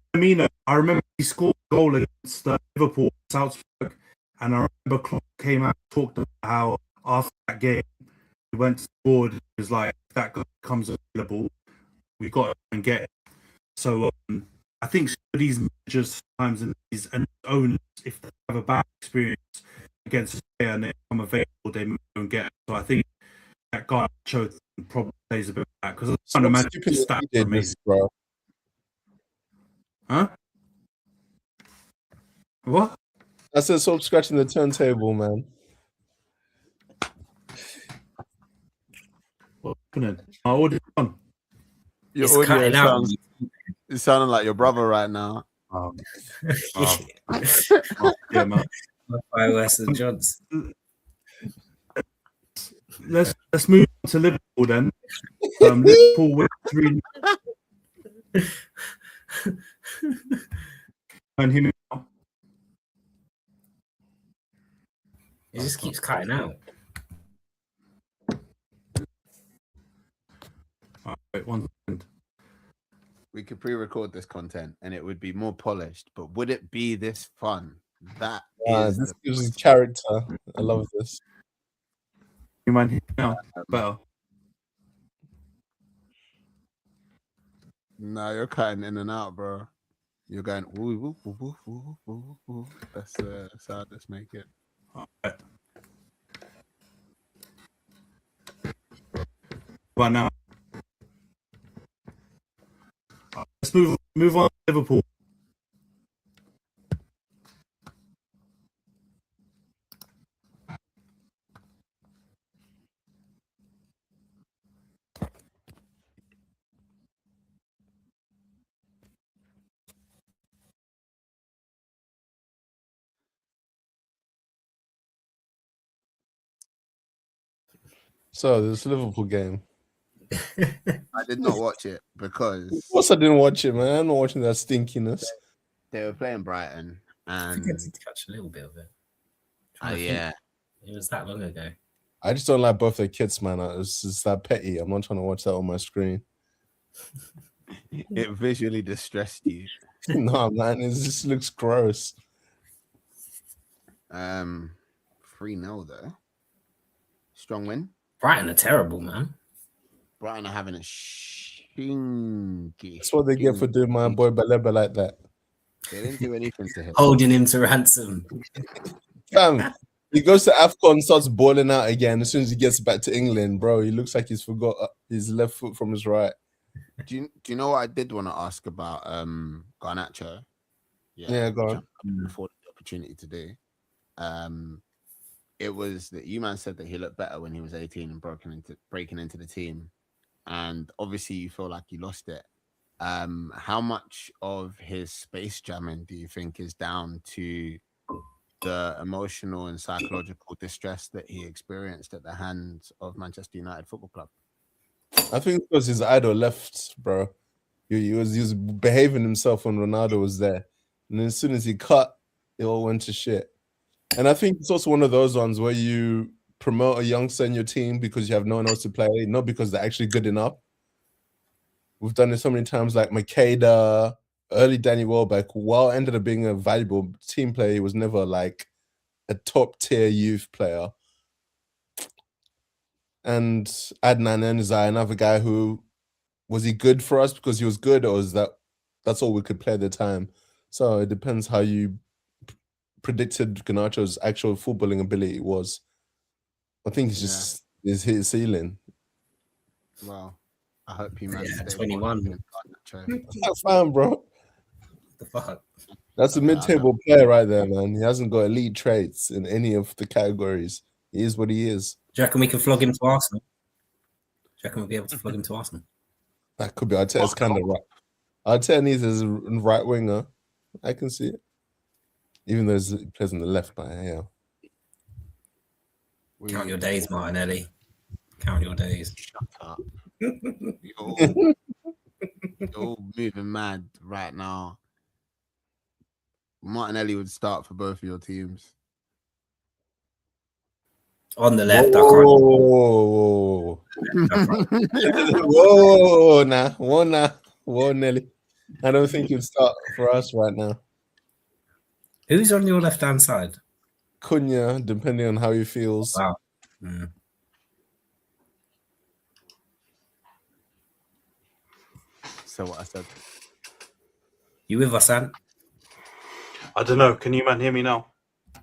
I remember he scored a goal against Liverpool, Salzburg, and I remember Klopp came out and talked about how after that game he went to the board. He was like, if that guy comes available, we've got to go and get it. So I think these managers sometimes and these owners, if they have a bad experience against a player and they come available, they don't get it. So I think that guy probably plays a bit of that, because I'm trying to imagine his stats are amazing, bro. Huh? What? I said stop scratching the turntable, man. What happened? My audio on. Your It's audio cutting out. sounds, it's sounding like your brother right now. Yeah, man. iOS and Johns. Let's move on to Liverpool then. Liverpool win 3. And him. It just keeps cutting out. Wait, 1 second. We could pre-record this content and it would be more polished, but would it be this fun? That is this gives us character. I love this. You mind hearing now? Better. No, you're cutting in and out, bro. You're going ooh, ooh, ooh, ooh, ooh, ooh. That's how let's make it. Right. But now, let's move on to Liverpool. So this Liverpool game. I did not watch it because Of course I didn't watch it, man. I'm not watching that stinkiness. they were playing Brighton, I and think I did catch a little bit of it. yeah, It was that long ago. I just don't like both their kits, man. It's just that petty. I'm not trying to watch that on my screen. it visually distressed you. No, man, it just looks gross. 3-0 though. Strong win. Brighton are terrible, man. Brighton are having a shinky. That's what they get for doing my boy Baleba like that. They didn't do anything to him. Holding him to ransom. Fam, he goes to AFCON, starts balling out again. As soon as he gets back to England, bro, he looks like he's forgot his left foot from his right. Do you know what I did want to ask about Garnacho? Yeah, go on. I'm afforded the opportunity to do. It was that you man said that he looked better when he was 18 and breaking into the team, and obviously you feel like he lost it. How much of his space jamming do you think is down to the emotional and psychological distress that he experienced at the hands of Manchester United Football Club? I think because his idol left, bro. He was behaving himself when Ronaldo was there, and then as soon as he cut, it all went to shit. And I think it's also one of those ones where you promote a youngster in your team because you have no one else to play, not because they're actually good enough. We've done it so many times, like Makeda, early Danny Welbeck. While ended up being a valuable team player, he was never like a top tier youth player. And Adnan Enzai, another guy who, was he good for us because he was good, or is that's all we could play at the time? So it depends how you predicted Garnacho's actual footballing ability was. I think it's just his hit ceiling. Well, I hope he managed to 21. That's fine, bro. The fuck? That's a mid-table player right there, man. He hasn't got elite traits in any of the categories. He is what he is. Do you reckon we can flog him to Arsenal? Do you reckon we'll be able to flog him to Arsenal? That could be. Arteta's kind of right. Arteta needs as a right winger. I can see it. Even though he plays on the left, but yeah. Count your days, Martinelli. Count your days. Shut up. You're all moving mad right now. Martinelli would start for both of your teams. On the left, Whoa, whoa, Nelly. I don't think you'd start for us right now. Who's on your left-hand side? Cunha, depending on how he feels. Wow. So what I said. You with us, Ant? I don't know. Can you man hear me now?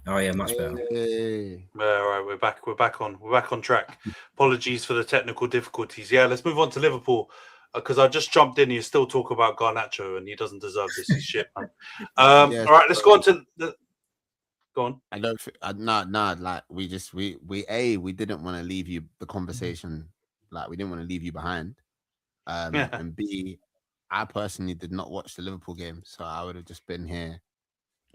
Oh yeah, much better. Hey. All right, we're back on track. Apologies for the technical difficulties. Yeah, let's move on to Liverpool because I just jumped in. You still talk about Garnacho and he doesn't deserve this. He's shit, man. All right, let's go on to the. Go on. I don't. Like we didn't want to leave you the conversation. Like we didn't want to leave you behind. And B, I personally did not watch the Liverpool game, so I would have just been here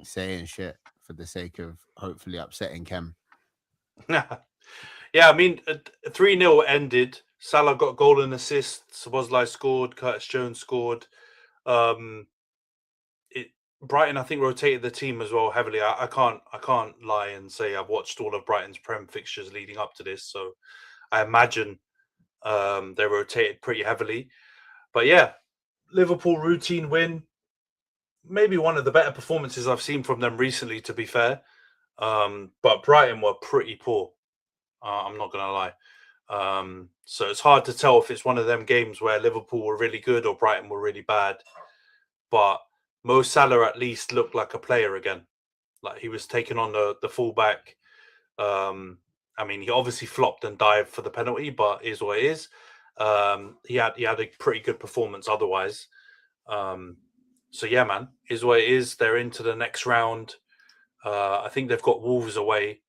saying shit for the sake of hopefully upsetting Kem. Yeah, I mean, 3-0 ended. Salah got goal and assists. Szoboszlai scored. Curtis Jones scored. Brighton, I think, rotated the team as well heavily. I can't lie and say I've watched all of Brighton's Prem fixtures leading up to this, so I imagine they rotated pretty heavily. But yeah, Liverpool routine win. Maybe one of the better performances I've seen from them recently, to be fair. But Brighton were pretty poor. I'm not going to lie. So it's hard to tell if it's one of them games where Liverpool were really good or Brighton were really bad. But Mo Salah at least looked like a player again. Like he was taking on the fullback. I mean, he obviously flopped and dived for the penalty, but is what it is. He had a pretty good performance otherwise. So yeah, man, is what it is. They're into the next round. I think they've got Wolves away.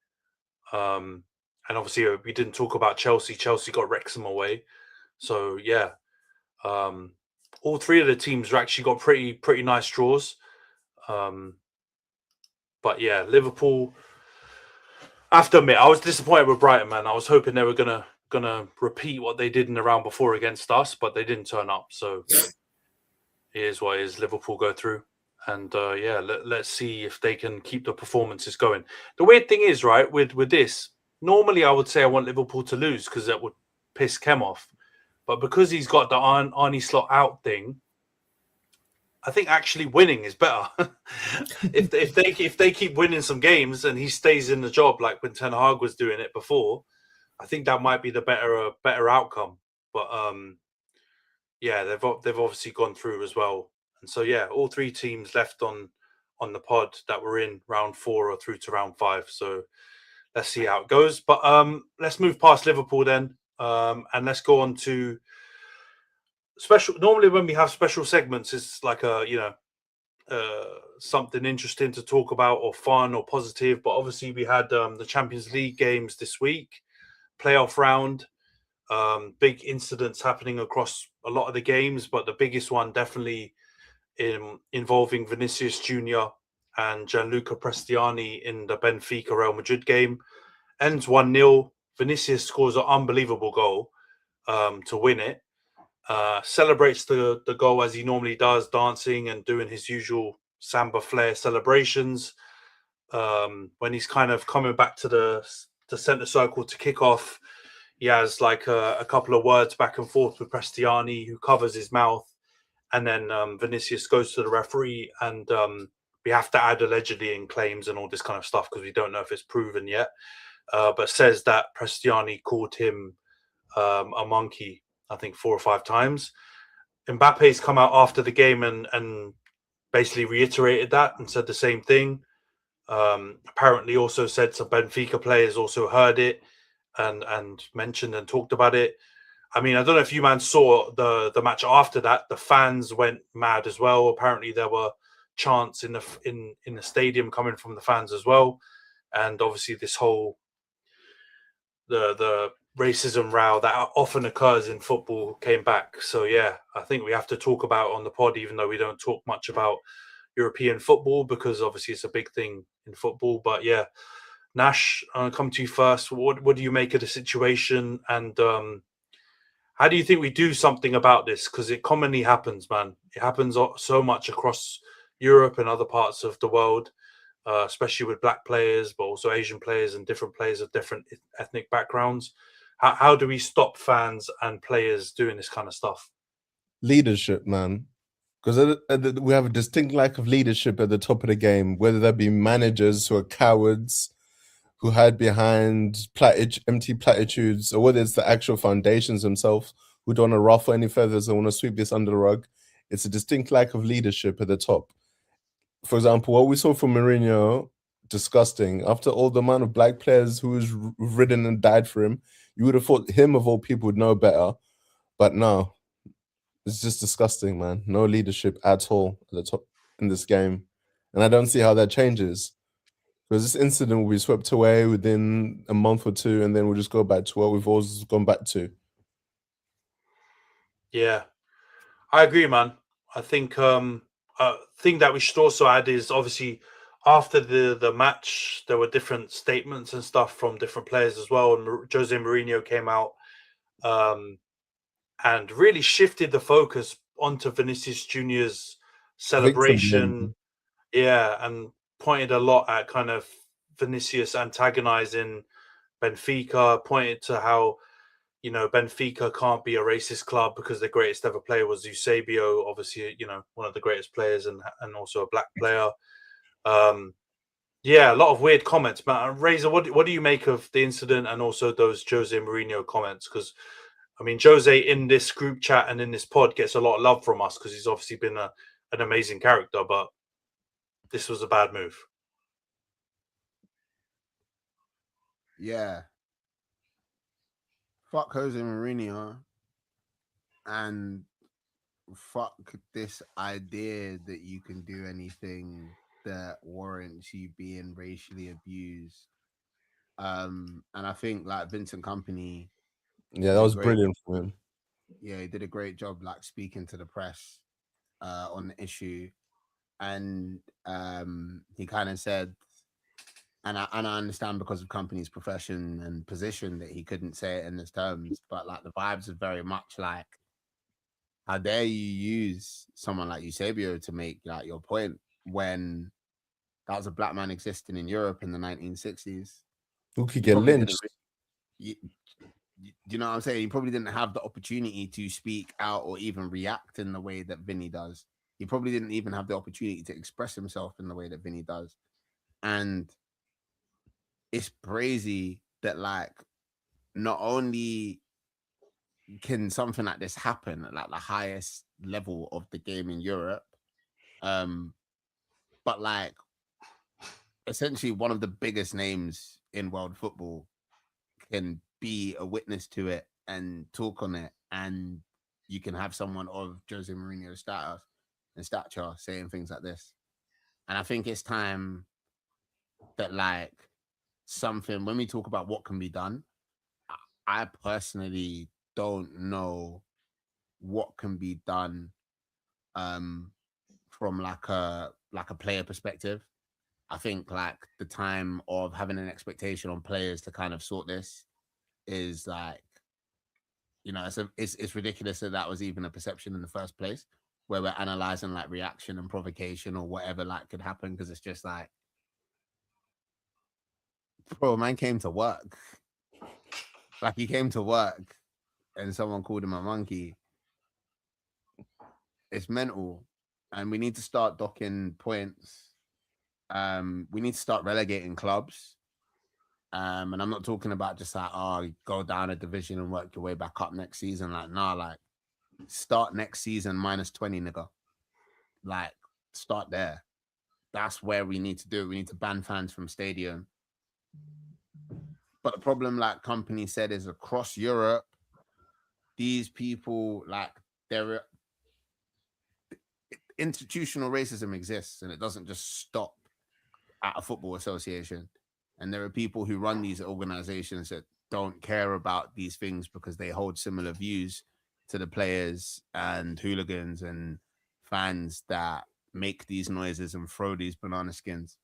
And obviously we didn't talk about Chelsea. Chelsea got Wrexham away. So yeah, all three of the teams actually got pretty nice draws. But yeah, Liverpool. I have to admit, I was disappointed with Brighton, man. I was hoping they were gonna repeat what they did in the round before against us, but they didn't turn up. So it is what it is. Liverpool go through, and yeah, let's see if they can keep the performances going. The weird thing is, right, with this, normally I would say I want Liverpool to lose because that would piss Kem off, but because he's got the Arnie slot out thing, I think actually winning is better. if they keep winning some games and he stays in the job like when Ten Hag was doing it before, I think that might be the better outcome. But yeah, they've obviously gone through as well, and so yeah, all three teams left on the pod that were in round 4 or through to round 5. So let's see how it goes. But let's move past Liverpool then, and let's go on to special. Normally, when we have special segments, it's like something interesting to talk about or fun or positive. But obviously, we had the Champions League games this week, playoff round. Big incidents happening across a lot of the games, but the biggest one definitely involving Vinicius Junior and Gianluca Prestiani in the Benfica Real Madrid game. Ends 1-0. Vinicius scores an unbelievable goal to win it. Celebrates the goal as he normally does, dancing and doing his usual samba flair celebrations. When he's kind of coming back to the centre circle to kick off, he has like a couple of words back and forth with Prestiani, who covers his mouth, and then Vinicius goes to the referee, and we have to add allegedly in claims and all this kind of stuff because we don't know if it's proven yet, but says that Prestiani called him a monkey, I think 4 or 5 times. Mbappe's come out after the game and basically reiterated that and said the same thing. Apparently also said some Benfica players also heard it and mentioned and talked about it. I mean, I don't know if you man saw the match after that. The fans went mad as well. Apparently there were chants in the stadium coming from the fans as well. And obviously this whole the racism row that often occurs in football came back. So yeah, I think we have to talk about it on the pod, even though we don't talk much about European football because obviously it's a big thing in football. But yeah, Nash, I'll come to you first. What do you make of the situation, and how do you think we do something about this? Because it commonly happens, man. It happens so much across Europe and other parts of the world, especially with black players, but also Asian players and different players of different ethnic backgrounds. How do we stop fans and players doing this kind of stuff? Leadership, man. Because we have a distinct lack of leadership at the top of the game, whether that be managers who are cowards, who hide behind empty platitudes, or whether it's the actual foundations themselves who don't want to ruffle any feathers and want to sweep this under the rug. It's a distinct lack of leadership at the top. For example, what we saw from Mourinho, disgusting. After all the amount of black players who's ridden and died for him, you would have thought him of all people would know better. But no, it's just disgusting, man. No leadership at all at the top in this game. And I don't see how that changes. Because this incident will be swept away within a month or two, and then we'll just go back to what we've always gone back to. Yeah, I agree, man. I think thing that we should also add is obviously after the match, there were different statements and stuff from different players as well. And Jose Mourinho came out and really shifted the focus onto Vinicius Junior's celebration. Yeah, and pointed a lot at kind of Vinicius antagonizing Benfica, pointed to how, you know, Benfica can't be a racist club because their greatest ever player was Eusebio, obviously, you know, one of the greatest players and also a black player. Yeah, a lot of weird comments. But Razor, what do you make of the incident and also those Jose Mourinho comments? Because I mean, Jose in this group chat and in this pod gets a lot of love from us because he's obviously been an amazing character, but this was a bad move. Yeah. Fuck Jose Mourinho. And fuck this idea that you can do anything that warrants you being racially abused. And I think like Vincent Company, Yeah, that was brilliant for him. Yeah, he did a great job like speaking to the press on the issue. And he kind of said, and I understand because of Company's profession and position that he couldn't say it in those terms, but like the vibes are very much like, how dare you use someone like Eusebio to make like your point when that was a black man existing in Europe in the 1960s? Who could get lynched? You know what I'm saying? He probably didn't have the opportunity to speak out or even react in the way that Vinny does. He probably didn't even have the opportunity to express himself in the way that Vinny does. And it's crazy that like not only can something like this happen at like the highest level of the game in Europe, but like essentially one of the biggest names in world football can be a witness to it and talk on it, and you can have someone of Jose Mourinho's stature saying things like this. And I think it's time that like something, when we talk about what can be done, I personally don't know what can be done from like a player perspective. I think like the time of having an expectation on players to kind of sort this is like, you know, it's ridiculous that was even a perception in the first place, where we're analyzing like reaction and provocation or whatever like could happen, because it's just like, bro, man came to work. Like he came to work and someone called him a monkey. It's mental. And we need to start docking points. We need to start relegating clubs. And I'm not talking about just like, oh, go down a division and work your way back up next season. Like, nah, like start next season -20, nigga. Like, start there. That's where we need to do it. We need to ban fans from stadium. But the problem, like Company said, is across Europe, these people, like, institutional racism exists, and it doesn't just stop at a football association. And there are people who run these organizations that don't care about these things because they hold similar views to the players and hooligans and fans that make these noises and throw these banana skins.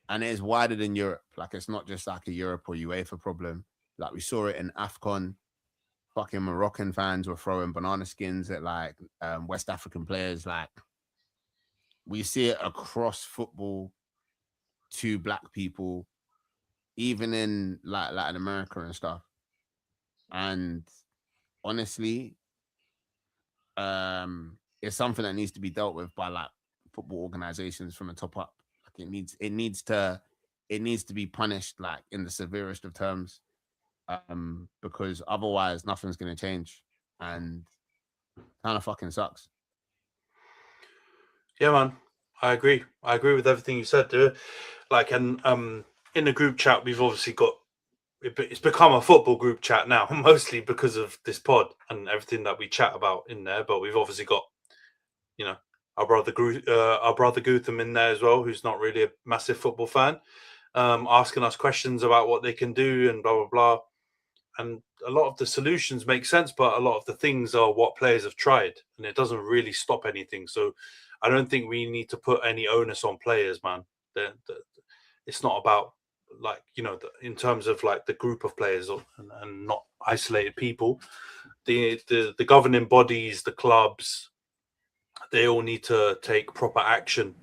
And it is wider than Europe. Like, it's not just like a Europe or UEFA problem. Like, we saw it in AFCON. Fucking Moroccan fans were throwing banana skins at like West African players. Like, we see it across football to black people, even in like Latin America and stuff. And honestly, it's something that needs to be dealt with by like football organizations from the top up. Like, it needs to be punished like in the severest of terms, because otherwise nothing's going to change, and kind of fucking sucks. Yeah, man, I agree with everything you said, dude. Like, and in the group chat, we've obviously got, it's become a football group chat now, mostly because of this pod and everything that we chat about in there. But we've obviously got, you know, our brother Gutham in there as well, who's not really a massive football fan, asking us questions about what they can do and blah blah blah. And a lot of the solutions make sense, but a lot of the things are what players have tried, and it doesn't really stop anything. So I don't think we need to put any onus on players, man. It's not about, like, you know, in terms of like the group of players and not isolated people. The governing bodies, the clubs, they all need to take proper action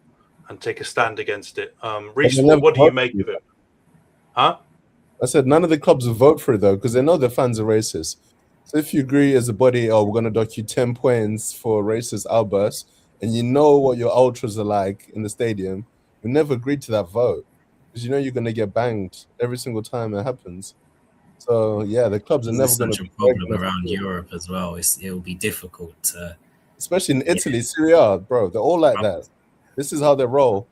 and take a stand against it. Rhys, what do you make of it? Huh? I said none of the clubs will vote for it though, because they know their fans are racist. So if you agree as a body, oh, we're going to dock you 10 points for racist outbursts, and you know what your ultras are like in the stadium, you never agree to that vote, because you know you're going to get banged every single time it happens. So yeah, the clubs are never going to. Such a problem around Europe as well. It'll be difficult to, especially in Italy, Serie A, bro. They're all like that. This is how they roll.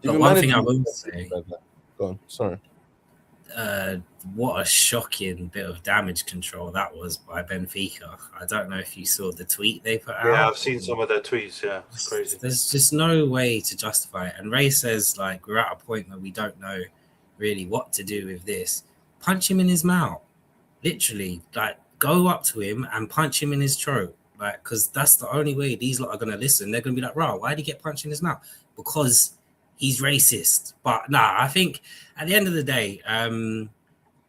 But one thing I will say, go on, sorry. what a shocking bit of damage control that was by Benfica. I don't know if you saw the tweet they put out. Yeah, I've seen some of their tweets. Yeah, it's crazy. There's just no way to justify it. And Ray says, like, we're at a point where we don't know really what to do with this. Punch him in his mouth. Literally, like, go up to him and punch him in his throat. Like, because that's the only way these lot are going to listen. They're going to be like, "Rah, why did he get punched in his mouth?" Because he's racist. But nah, I think at the end of the day,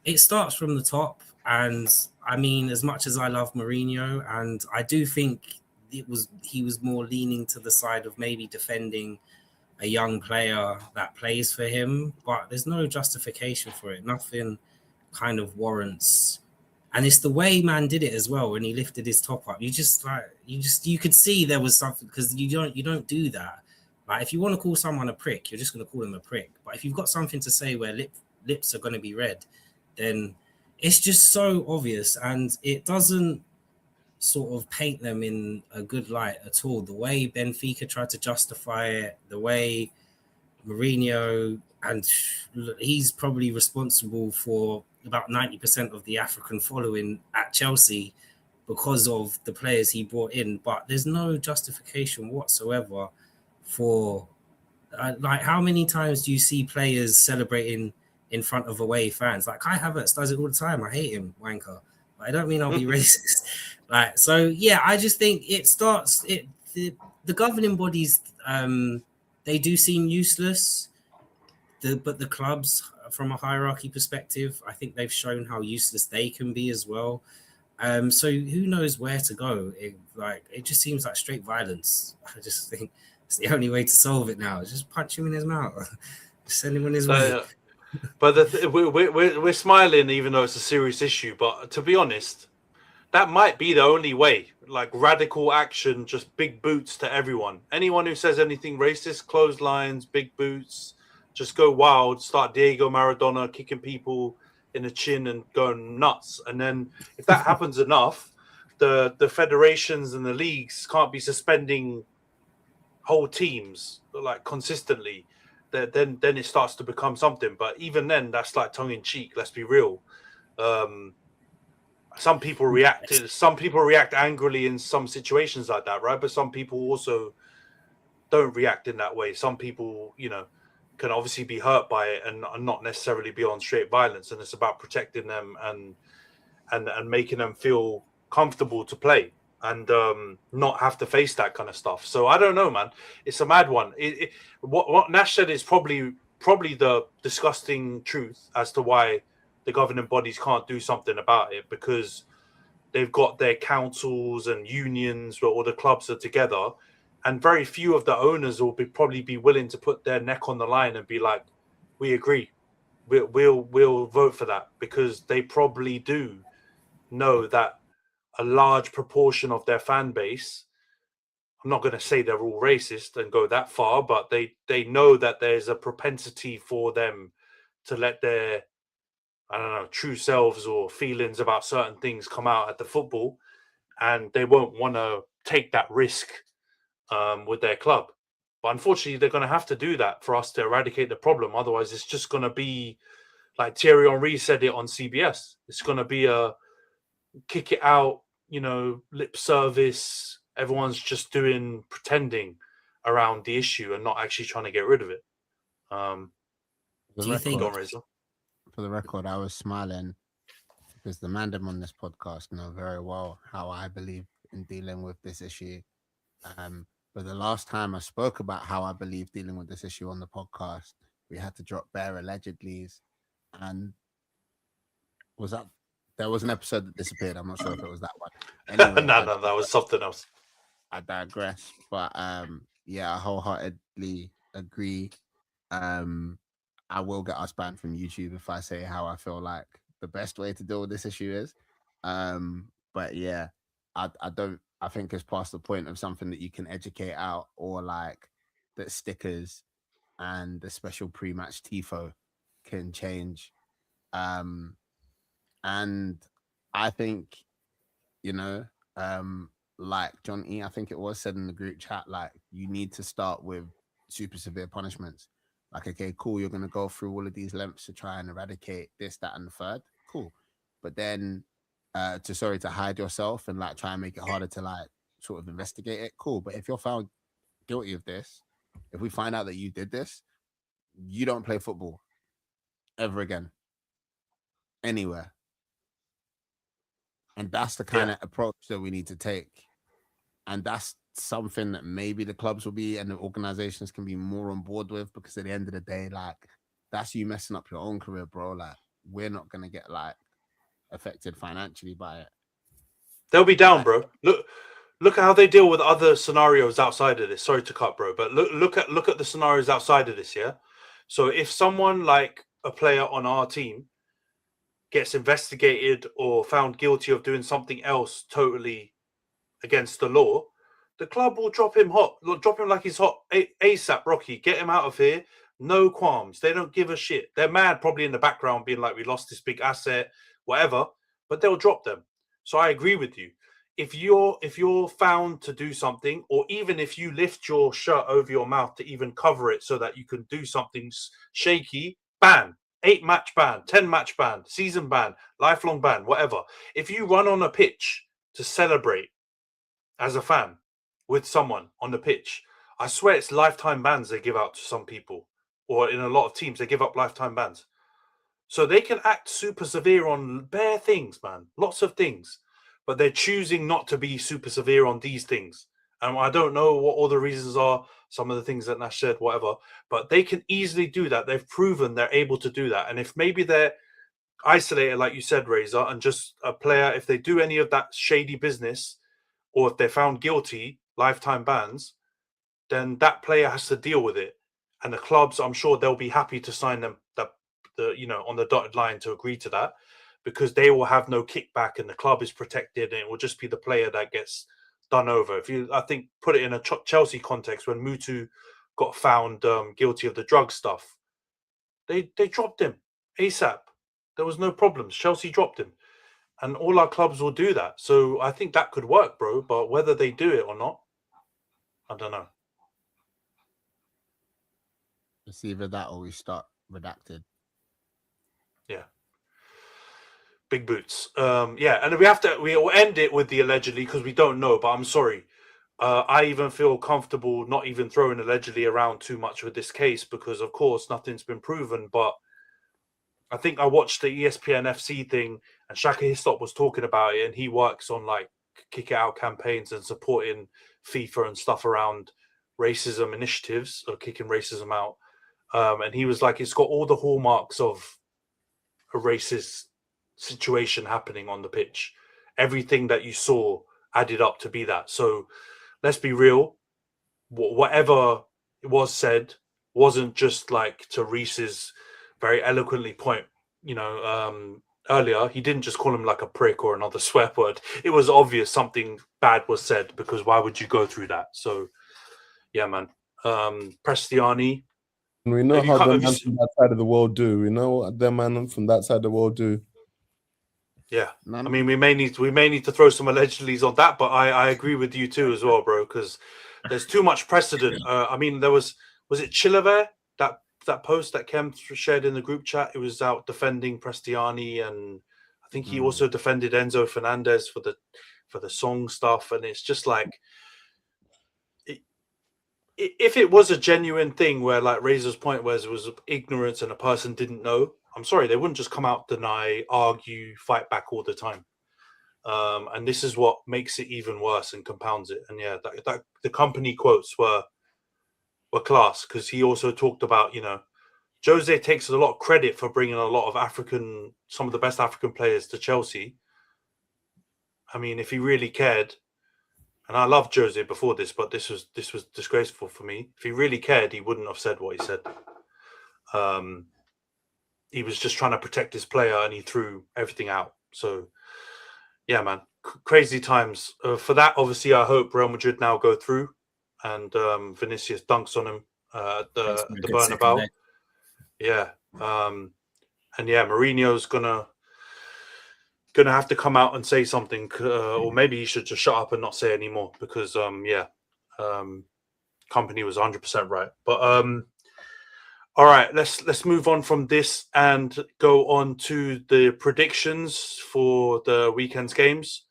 it starts from the top. And I mean, as much as I love Mourinho, and I do think he was more leaning to the side of maybe defending a young player that plays for him, but there's no justification for it. Nothing kind of warrants. And it's the way man did it as well when he lifted his top up. You could see there was something, because you don't do that. Like, if you want to call someone a prick, you're just going to call them a prick. But if you've got something to say where lips are going to be read, then it's just so obvious, and it doesn't sort of paint them in a good light at all. The way Benfica tried to justify it, the way Mourinho, and he's probably responsible for about 90% of the African following at Chelsea because of the players he brought in. But there's no justification whatsoever for like, how many times do you see players celebrating in front of away fans? Like, Kai Havertz does it all the time. I hate him, wanker. But I don't mean I'll be racist. Like, so yeah, I just think it starts. The governing bodies, they do seem useless. But the clubs, from a hierarchy perspective, I think they've shown how useless they can be as well. So who knows where to go? It just seems like straight violence. I just think it's the only way to solve it now. Just punch him in his mouth. Just send him on his way. But we're smiling even though it's a serious issue. But to be honest, that might be the only way. Like, radical action, just big boots to everyone. Anyone who says anything racist, clotheslines, big boots, just go wild. Start Diego Maradona kicking people in the chin and going nuts. And then if that happens enough, the federations and the leagues can't be suspending whole teams like consistently. Then it starts to become something. But even then, that's like tongue in cheek. Let's be real. Some people react angrily in some situations like that, right? But some people also don't react in that way. Some people, can obviously be hurt by it and not necessarily be on straight violence. And it's about protecting them and making them feel comfortable to play and not have to face that kind of stuff. So I don't know, man. It's a mad one. What Nash said is probably the disgusting truth as to why the governing bodies can't do something about it, because they've got their councils and unions where all the clubs are together, and very few of the owners will probably be willing to put their neck on the line and be like, we agree, we'll vote for that, because they probably do know that a large proportion of their fan base, I'm not going to say they're all racist and go that far, but they know that there's a propensity for them to let their, I don't know, true selves or feelings about certain things come out at the football, and they won't want to take that risk with their club. But unfortunately, they're going to have to do that for us to eradicate the problem. Otherwise, it's just going to be like Thierry Henry said it on CBS. It's going to be a kick it out, lip service. Everyone's just pretending around the issue and not actually trying to get rid of it. Do you think? For the record, I was smiling because the mandem on this podcast know very well how I believe in dealing with this issue. But the last time I spoke about how I believe dealing with this issue on the podcast, we had to drop bare allegedlys, and there was an episode that disappeared. I'm not sure if it was that one. Anyway, no, that was something else. I digress, but yeah, I wholeheartedly agree. I will get us banned from YouTube if I say how I feel like the best way to deal with this issue is. But yeah, I think it's past the point of something that you can educate out, or like that stickers and the special pre-match tifo can change. And I think, like John E, I think it was said in the group chat, like, you need to start with super severe punishments. Like, okay, cool, you're gonna go through all of these lengths to try and eradicate this, that, and the third. Cool. But then to hide yourself and like try and make it harder to like sort of investigate it, cool. But if you're found guilty of this, if we find out that you did this, you don't play football ever again. Anywhere. And that's the kind of approach that we need to take. And that's something that maybe the clubs will be and the organizations can be more on board with, because at the end of the day, like, that's you messing up your own career, bro. Like, we're not going to get like affected financially by it. They'll be down, bro. Look at how they deal with other scenarios outside of this. Sorry to cut, bro, but look at the scenarios outside of this, yeah? So if someone like a player on our team gets investigated or found guilty of doing something else totally against the law, the club will drop him like he's hot ASAP, Rocky. Get him out of here. No qualms. They don't give a shit. They're mad probably in the background being like, we lost this big asset, whatever, but they'll drop them. So I agree with you. If you're found to do something, or even if you lift your shirt over your mouth to even cover it so that you can do something shaky, ban. 8-match ban, 10-match ban, season ban, lifelong ban, whatever. If you run on a pitch to celebrate as a fan with someone on the pitch, I swear it's lifetime bans they give out to some people, or in a lot of teams, they give up lifetime bans. So they can act super severe on bare things, man, lots of things, but they're choosing not to be super severe on these things. And I don't know what all the reasons are, some of the things that Nash said, whatever, but they can easily do that. They've proven they're able to do that. And if maybe they're isolated, like you said, Razor, and just a player, if they do any of that shady business, or if they're found guilty, lifetime bans, then that player has to deal with it. And the clubs, I'm sure they'll be happy to sign them on the dotted line to agree to that, because they will have no kickback and the club is protected, and it will just be the player that gets done over. If you, I think, put it in a Chelsea context, when Mutu got found guilty of the drug stuff, they dropped him ASAP. There was no problems. Chelsea dropped him. And all our clubs will do that. So I think that could work, bro. But whether they do it or not, I don't know. It's either that or we start redacted. Yeah. Big boots. Yeah, and we'll end it with the allegedly, because we don't know, but I'm sorry. I even feel comfortable not even throwing allegedly around too much with this case, because of course nothing's been proven. But I think I watched the ESPN FC thing, and Shaka Hislop was talking about it, and he works on like kick it out campaigns and supporting FIFA and stuff around racism initiatives or kicking racism out. And he was like, it's got all the hallmarks of a racist situation happening on the pitch. Everything that you saw added up to be that. So let's be real. Whatever was said wasn't just like, to Rhys's very eloquently point, earlier, he didn't just call him like a prick or another swear word. It was obvious something bad was said, because why would you go through that? So yeah, man. Prestiani. We know how the man from that side of the world do. We know what the man from that side of the world do. Yeah, I mean, we may need to throw some allegedlys on that, but I agree with you too as well, bro, because there's too much precedent. I mean, there was it Chilavert, that post that Kem shared in the group chat? It was out defending Prestiani, and I think he also defended Enzo Fernandez for the song stuff, and it's just like, if it was a genuine thing where, like Razor's point was, it was ignorance and a person didn't know, I'm sorry, they wouldn't just come out, deny, argue, fight back all the time. And this is what makes it even worse and compounds it. And yeah, that the company quotes were class, because he also talked about, Jose takes a lot of credit for bringing a lot of some of the best African players to Chelsea. I mean, if he really cared, and I loved Jose before this, but this was disgraceful for me. If he really cared, he wouldn't have said what he said. He was just trying to protect his player, and he threw everything out. So, yeah, man, crazy times. For that, obviously, I hope Real Madrid now go through, and Vinicius dunks on him at the Bernabeu. Yeah, and yeah, Mourinho's gonna have to come out and say something, or maybe he should just shut up and not say anymore, because company was 100% right. But All right, let's move on from this and go on to the predictions for the weekend's games.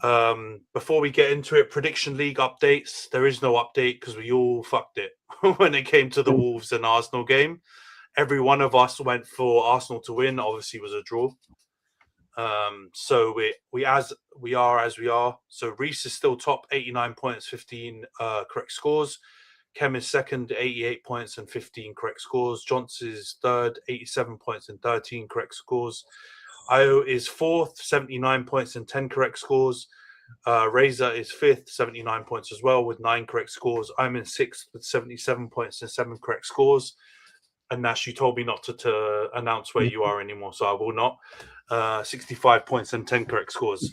Before we get into it, prediction league updates. There is no update because we all fucked it when it came to the Wolves and Arsenal game. Every one of us went for Arsenal to win. Obviously, it was a draw. So we are as we are. So Rhys is still top, 89 points, 15 correct scores. Kem is second, 88 points and 15 correct scores. Johns is third, 87 points and 13 correct scores. Io is fourth, 79 points and 10 correct scores. Razor is fifth, 79 points as well with 9 correct scores. I'm in sixth with 77 points and 7 correct scores. And Nash, you told me not to announce where you are anymore, so I will not. 65 points and 10 correct scores.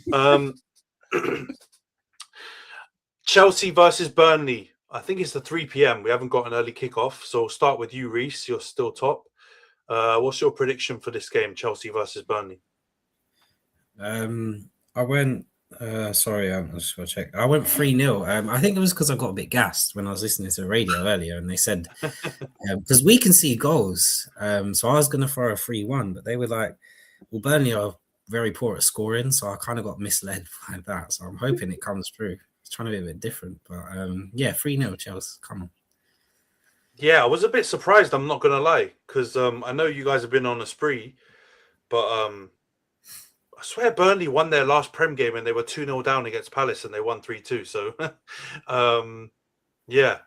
Chelsea versus Burnley. I think it's the 3 p.m. We haven't got an early kickoff. So we'll start with you, Rhys. You're still top. What's your prediction for this game, Chelsea versus Burnley? I went... sorry, I'm just going to check. I went 3-0. I think it was because I got a bit gassed when I was listening to the radio earlier, and they said because we can see goals. So I was going to throw a 3-1, but they were like, well, Burnley are very poor at scoring, so I kind of got misled by that. So I'm hoping it comes through. It's trying to be a bit different, but yeah, 3-0 Chelsea. Come on. Yeah, I was a bit surprised. I'm not going to lie, because I know you guys have been on a spree, but I swear Burnley won their last Prem game and they were 2-0 down against Palace and they won 3-2. So, yeah,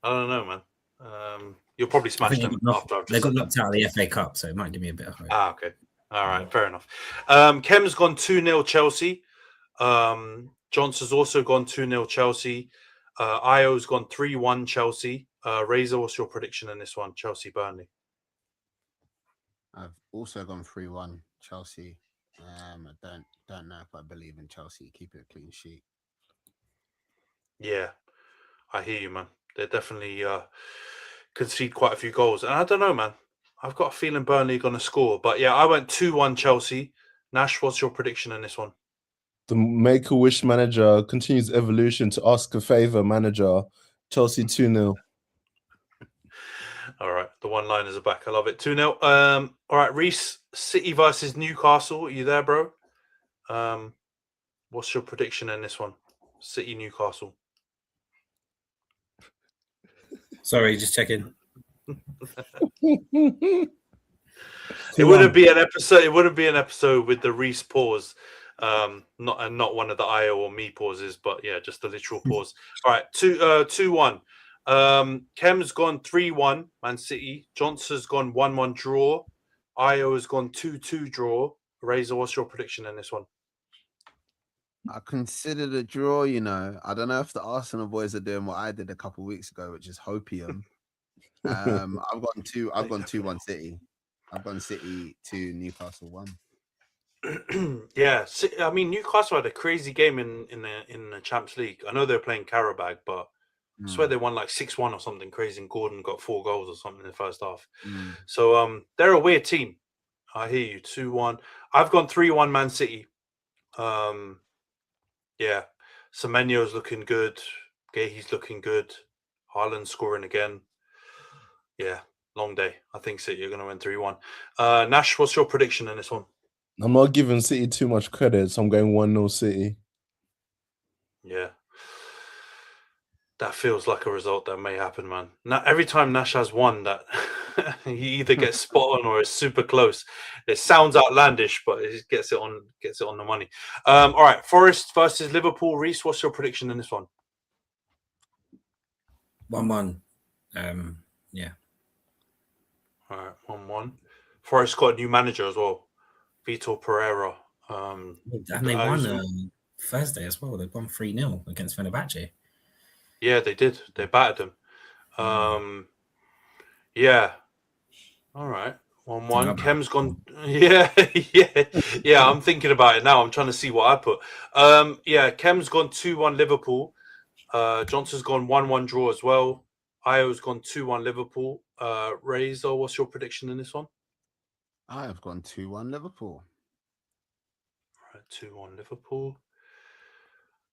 I don't know, man. You'll probably smash them after. They got knocked out of the FA Cup, so it might give me a bit of hope. Okay. All right, fair enough. Kem's gone 2-0 Chelsea. Johnson's also gone 2-0 Chelsea. Io's gone 3-1 Chelsea. Razor, what's your prediction in this one? Chelsea-Burnley. I've also gone 3-1 Chelsea. I don't know if I believe in Chelsea. Keep it a clean sheet. Yeah, I hear you, man. They definitely concede quite a few goals. And I don't know, man. I've got a feeling Burnley are going to score. But yeah, I went 2-1 Chelsea. Nash, what's your prediction in this one? The Make-A-Wish manager continues evolution to ask a favor manager. Chelsea 2-0. All right, the one-liners are back. I love it. 2-0. All right, Rhys, City versus Newcastle. Are you there, bro? What's your prediction in this one? City, Newcastle. Sorry, just checking. It wouldn't be an episode. It wouldn't be an episode with the Rhys pause, not one of the Io or me pauses, but yeah, just the literal pause. All right, 2-1. Kem's gone 3-1 Man City. Johnson's gone 1-1 draw. Io has gone 2-2 draw. Razor, what's your prediction in this one? I considered a draw, you know. I don't know if the Arsenal boys are doing what I did a couple of weeks ago, which is hopium. I've gone 2-1 City. I've gone City 2, Newcastle 1. Yeah, I mean Newcastle had a crazy game in the Champions League. I know they're playing Karabag, but I swear they won like 6-1 or something crazy, and Gordon got 4 goals or something in the first half. So they're a weird team. I hear you. 2-1. I've gone 3-1 Man City. Yeah, Semenyo's looking good. Gahey's looking good. Haaland scoring again. Yeah, long day. I think City are going to win 3-1. Nash, what's your prediction in this one? I'm not giving City too much credit, so I'm going 1-0 City. Yeah. That feels like a result that may happen, man. Now, every time Nash has one, that he either gets spot on or is super close. It sounds outlandish, but it gets it on the money. All right, Forest versus Liverpool. Rhys, what's your prediction in this one? 1-1. Yeah. All right, 1-1. Forest got a new manager as well, Vitor Pereira. And they won Thursday as well. They won 3-0 against Fenerbahce. Yeah, they did. They battered them. Yeah. All right. 1-1. Kem's gone. Yeah. I'm thinking about it now. I'm trying to see what I put. Yeah, Kem's gone 2-1 Liverpool. Johnson's gone 1-1 draw as well. Io's gone 2-1 Liverpool. Razor, what's your prediction in this one? I have gone 2-1 Liverpool. All right, 2-1 Liverpool.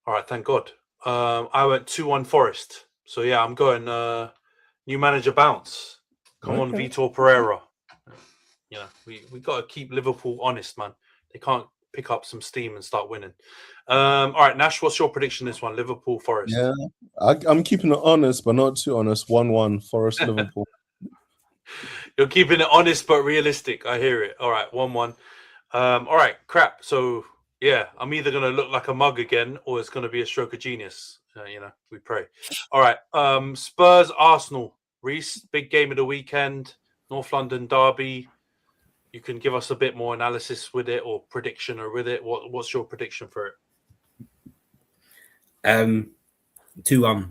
All right, thank God. I went 2-1 Forest. So yeah, I'm going new manager bounce. Come on, Vitor Pereira. You know, we got to keep Liverpool honest, man. They can't pick up some steam and start winning. All right, Nash, what's your prediction this one? Liverpool, Forest. Yeah, I'm keeping it honest, but not too honest. 1-1 Forest Liverpool. You're keeping it honest but realistic. I hear it. All right, 1-1. All right, crap. So yeah, I'm either gonna look like a mug again, or it's gonna be a stroke of genius. You know, we pray. All right, Spurs Arsenal. Rhys, big game of the weekend. North London derby. You can give us a bit more analysis with it or prediction or with it. What's your prediction for it? 2-1.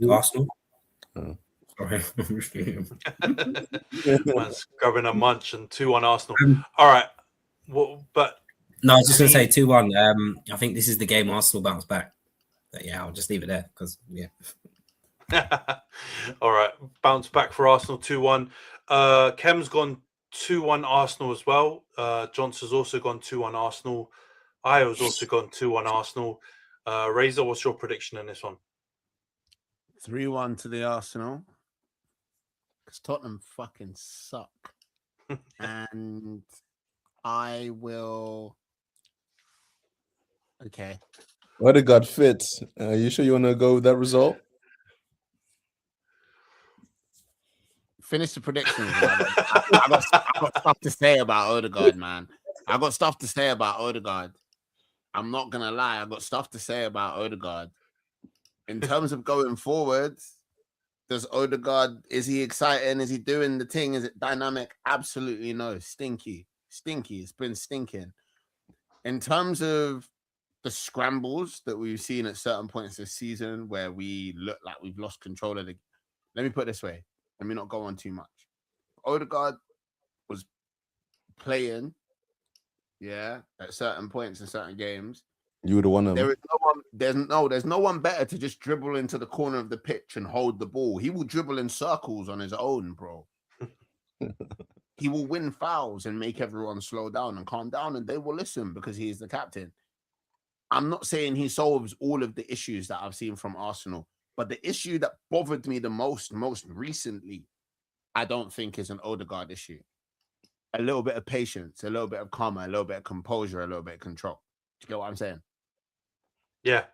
Arsenal. Oh. Sorry. Man's grabbing a munch and 2-1 Arsenal. All right. But no, I was just going to say 2-1. I think this is the game Arsenal bounce back. But yeah, I'll just leave it there because, yeah. All right. Bounce back for Arsenal 2-1. Kem's gone 2-1 Arsenal as well. Johnson's also gone 2-1 Arsenal. Io's also gone 2-1 Arsenal. Razor, what's your prediction in this one? 3-1 to the Arsenal. Because Tottenham fucking suck. And I will... Okay. Odegaard fits. You sure you want to go with that result? Finish the predictions. I got stuff to say about Odegaard, man. I got stuff to say about Odegaard. I'm not going to lie. I got stuff to say about Odegaard. In terms of going forward, does Odegaard, is he exciting? Is he doing the thing? Is it dynamic? Absolutely no. Stinky. It's been stinking. In terms of the scrambles that we've seen at certain points this season where we look like we've lost control of the... Let me put it this way. Let me not go on too much. Odegaard was playing, yeah, at certain points in certain games. You would have won them. There is no one. There's no one better to just dribble into the corner of the pitch and hold the ball. He will dribble in circles on his own, bro. He will win fouls and make everyone slow down and calm down, and they will listen because he is the captain. I'm not saying he solves all of the issues that I've seen from Arsenal, but the issue that bothered me the most recently, I don't think is an Odegaard issue. A little bit of patience, a little bit of calm, a little bit of composure, a little bit of control. Do you get what I'm saying? Yeah,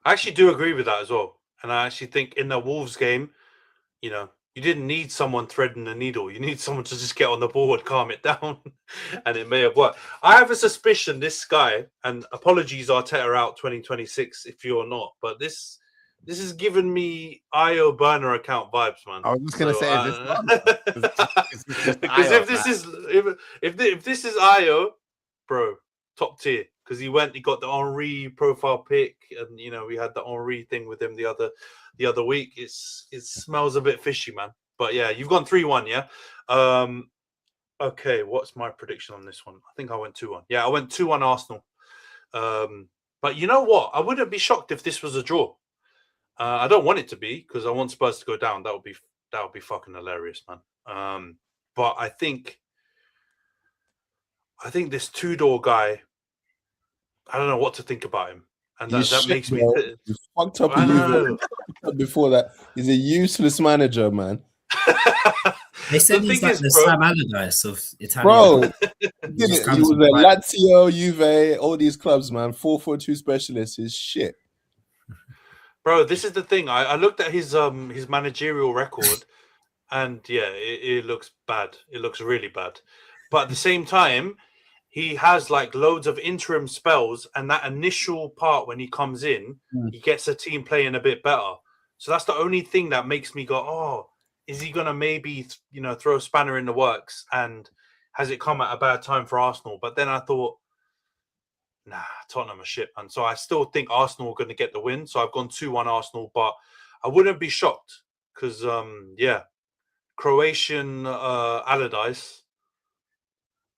I actually do agree with that as well. And I actually think in the Wolves game, you know, you didn't need someone threading the needle. You need someone to just get on the ball and calm it down. And it may have worked. I have a suspicion this guy, and apologies, Arteta out 2026 if you're not, but this is giving me IO burner account vibes, man. I was just gonna say, because if this is IO, bro, top tier. Because he got the Henry profile pick, and you know we had the Henry thing with him the other week. It smells a bit fishy, man. But yeah, you've gone 3-1, yeah. Okay, what's my prediction on this one? I think I went 2-1. Yeah, I went 2-1 Arsenal. But you know what? I wouldn't be shocked if this was a draw. I don't want it to be because I want Spurs to go down. That would be fucking hilarious, man. But I think this two-door guy, I don't know what to think about him, and that makes me. You fucked up before that. He's a useless manager, man. They said he's like the Sam Allardyce of Italian. Bro, he was at Lazio, Juve, all these clubs, man. 4-4-2 specialist is shit. Bro, this is the thing. I looked at his managerial record, and yeah, it looks bad. It looks really bad. But at the same time, he has like loads of interim spells, and that initial part when he comes in, he gets a team playing a bit better. So that's the only thing that makes me go, oh, is he gonna maybe throw a spanner in the works? And has it come at a bad time for Arsenal? But then I thought, nah, Tottenham are shit, man. So I still think Arsenal are going to get the win. So I've gone 2-1 Arsenal, but I wouldn't be shocked because, Croatian Allardyce.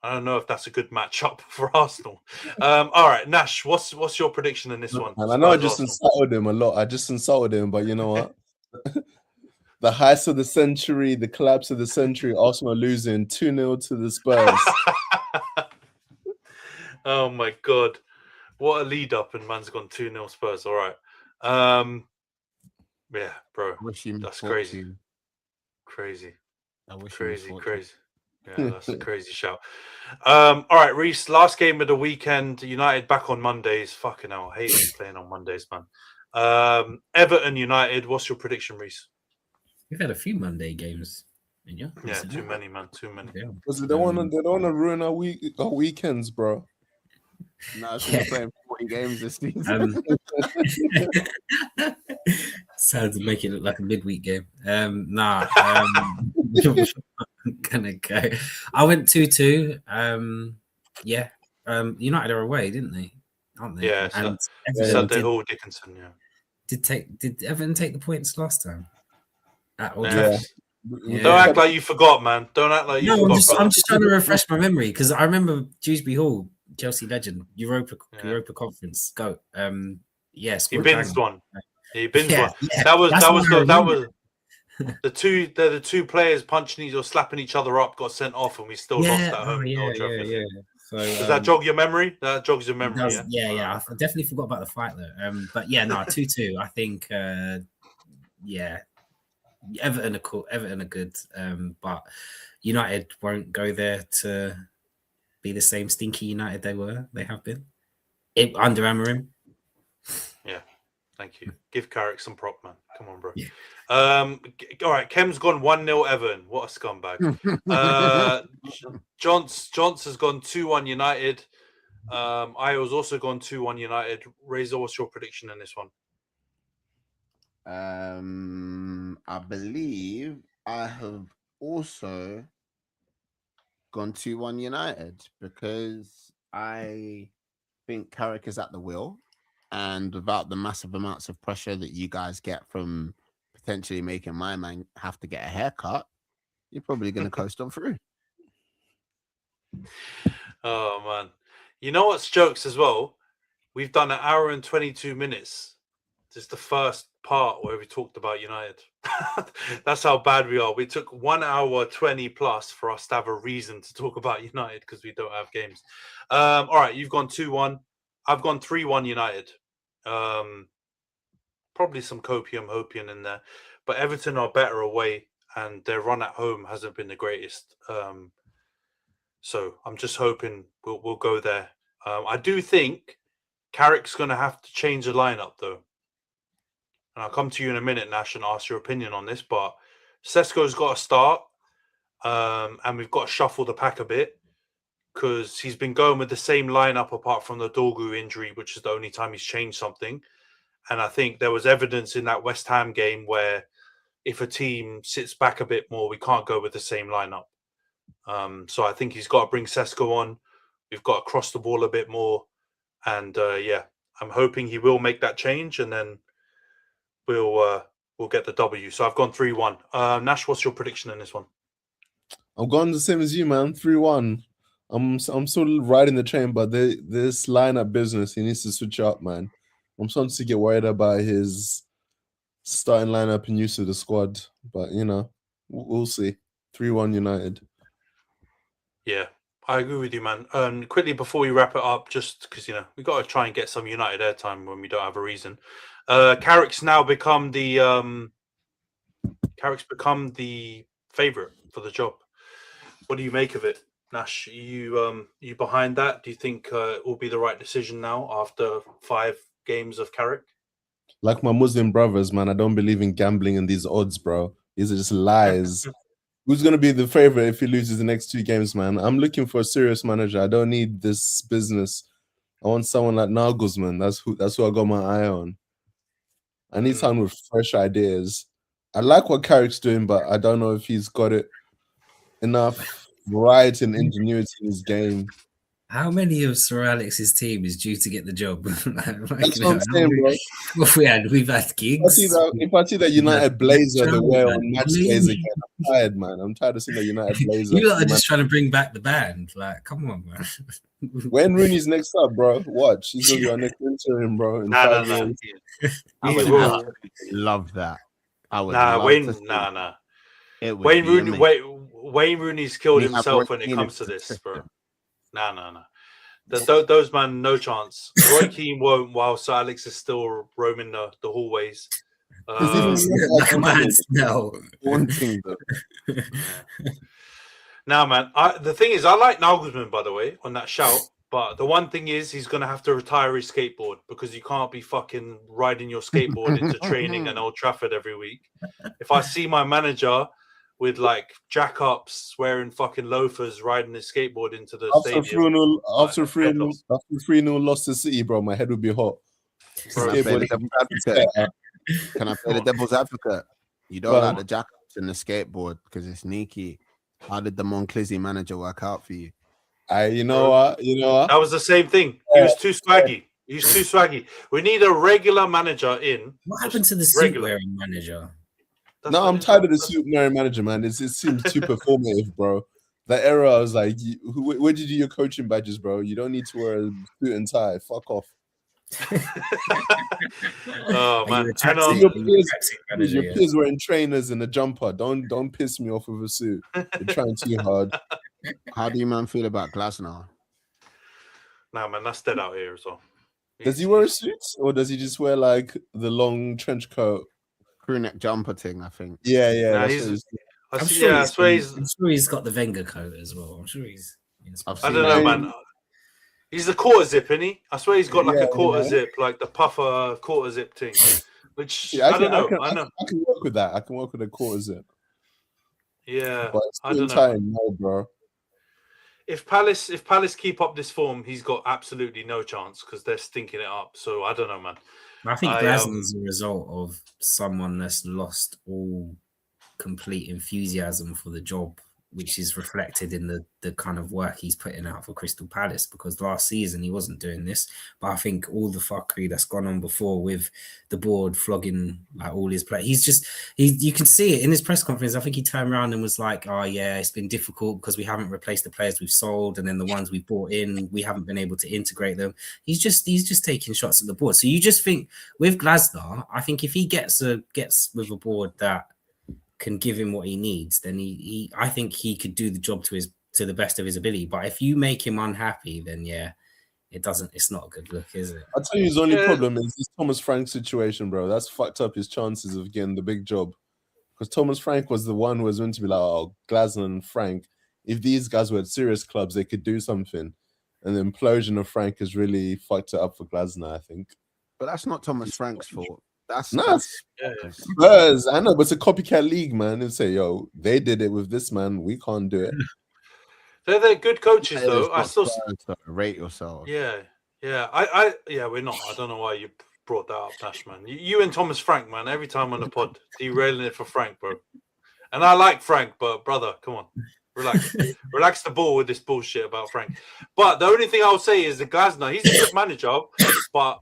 I don't know if that's a good matchup for Arsenal. All right, Nash, what's your prediction in this one? And I know I just insulted him a lot. But you know what? The heights of the century, the collapse of the century, Arsenal losing 2-0 to the Spurs. Oh my God. What a lead up, and man's gone 2-0 Spurs. All right. Yeah, bro. That's crazy. Crazy. I wish him Crazy, fortune. crazy. Yeah, that's a crazy shout. All right, Rhys, last game of the weekend. United back on Mondays. Fucking hell, I hate playing on Mondays, man. Everton United. What's your prediction, Rhys? We've had a few Monday games. Yeah, too many, man. Too many. Yeah. Because they don't want to ruin our weekends, bro. No, so we're playing 40 games this season. Sounds to make it look like a midweek game. Gonna go. I went 2-2. United are away, didn't they? Aren't they? Yeah, and Sunday Hall Dickinson. Yeah. Did Everton take the points last time? Yeah. Don't act like you forgot, man. Don't act like you forgot. I'm just trying to refresh my memory because I remember Dewsbury Hall, Chelsea legend, Europa Conference. Go. He binged one. He binged one. Yeah. That was the two. They're the two players punching or slapping each other up. Got sent off, and we still lost at home. So does that jog your memory? That jogs your memory. Yeah. I definitely forgot about the fight though. But yeah, no, 2-2. I think. Everton are cool. Everton are good. But United won't go there to be the same stinky United they have been. Under Amorim. Yeah. Thank you. Give Carrick some prop, man. Come on, bro. Yeah. All right. Kem's gone 1-0 Everton. What a scumbag. Johns has gone 2-1 United. I was also gone 2-1 United. Razor, what's your prediction in this one? I believe I have also gone 2-1 United because I think Carrick is at the wheel, and without the massive amounts of pressure that you guys get from potentially making my man have to get a haircut, you're probably going to coast on through. Oh, man. You know what's jokes as well? We've done 1 hour and 22 minutes. This is the first part where we talked about United. That's how bad we are. We took 1 hour 20 plus for us to have a reason to talk about United because we don't have games. All right, you've gone 2-1. I've gone 3-1 United. Probably some hopium in there. But Everton are better away and their run at home hasn't been the greatest. So I'm just hoping we'll go there. I do think Carrick's going to have to change the lineup though. And I'll come to you in a minute, Nash, and ask your opinion on this. But Sesko's got to start, and we've got to shuffle the pack a bit because he's been going with the same lineup apart from the Dorgu injury, which is the only time he's changed something. And I think there was evidence in that West Ham game where if a team sits back a bit more, we can't go with the same lineup. So I think he's got to bring Sesko on. We've got to cross the ball a bit more. And, I'm hoping he will make that change, and then we'll get the W. So I've gone 3-1. Nash, what's your prediction in this one? I'm going the same as you, man. 3-1. I'm sort of riding the train, but this lineup business, he needs to switch up, man. I'm starting to get worried about his starting lineup and use of the squad, but we'll see. 3-1 United. Yeah, I agree with you, man. Quickly before we wrap it up, just because we got to try and get some United airtime when we don't have a reason. Carrick's now become the favorite for the job. What do you make of it, Nash? You behind that? Do you think it will be the right decision now after 5 games of Carrick? Like my Muslim brothers, man, I don't believe in gambling and these odds, bro. These are just lies. Who's going to be the favorite if he loses the next 2 games, man? I'm looking for a serious manager. I don't need this business. I want someone like Nagelsmann. That's who I got my eye on. I need someone with fresh ideas. I like what Carrick's doing, but I don't know if he's got enough variety and ingenuity in his game. How many of Sir Alex's team is due to get the job? That's what I'm saying, bro. We've had gigs. If I see that United blazer the way on match days again, I'm tired, man. I'm tired of seeing the United blazer. You lot are just trying to bring back the band. Like, come on, man. When Rooney's next up, bro, watch. He's gonna be our next interim, bro. I would love that. I would. Wayne Rooney's killed himself when it comes to this, bro. No. Those man, no chance. Roy Keane won't while Sir Alex is still roaming the hallways. Like a man smell. Haunting though. Now, man, the thing is, I like Nagelsmann, by the way, on that shout. But the one thing is, he's going to have to retire his skateboard because you can't be fucking riding your skateboard into training and Old Trafford every week. If I see my manager with like jack-ups, wearing fucking loafers, riding his skateboard into the stadium. After 3-0 loss to City, bro, my head would be hot. Can I play the devil's advocate? You don't like the jack-ups and the skateboard because it's sneaky. How did the Monclizzy manager work out for you? You know what? That was the same thing. He was too swaggy. We need a regular manager in. What happened to the suit-wearing manager? No, I'm tired of the suit-wearing manager, man. It seems too performative, bro. That era, I was like, where did you do your coaching badges, bro? You don't need to wear a suit and tie. Fuck off. Oh man, your peers wearing trainers and a jumper. Don't piss me off with a suit. You're trying too hard. How do you man feel about Glasner? Nah, man, that's dead out here as well. Does he wear a suit or does he just wear like the long trench coat, crew neck jumper thing? I think. Yeah. Nah, I'm sure he's got the Wenger coat as well. I'm sure he's. I don't know, man. He's the quarter zip, isn't he? I swear he's got like a quarter zip, like the puffer quarter zip thing. Which I don't know. I can work with that. I can work with a quarter zip. Yeah, but I don't know. No, bro. If Palace keep up this form, he's got absolutely no chance because they're stinking it up. So I don't know, man. I think Glasner's a result of someone that's lost all complete enthusiasm for the job, which is reflected in the kind of work he's putting out for Crystal Palace, because last season he wasn't doing this. But I think all the fuckery that's gone on before with the board flogging like all his players, you can see it in his press conference. I think he turned around and was like, oh yeah, it's been difficult because we haven't replaced the players we've sold, and then the ones we brought in, we haven't been able to integrate them. He's just taking shots at the board. So you just think with Glasner, I think if he gets with a board that can give him what he needs, then I think he could do the job to the best of his ability. But if you make him unhappy, then it's not a good look, is it? I'll tell you his only problem is this Thomas Frank situation, bro. That's fucked up his chances of getting the big job. Because Thomas Frank was the one who was meant to be like, oh, Glasner and Frank, if these guys were at serious clubs, they could do something. And the implosion of Frank has really fucked it up for Glasner, I think. But that's not Thomas Frank's fault. Spurs. I know, but it's a copycat league, man. They say, yo, they did it with this man. We can't do it. They're good coaches, though. I still rate yourself. Yeah. We're not. I don't know why you brought that up, Nash, man. You and Thomas Frank, man. Every time on the pod, derailing it for Frank, bro. And I like Frank, but brother, come on, relax the ball with this bullshit about Frank. But the only thing I would say is the Glasner. He's a good manager, but.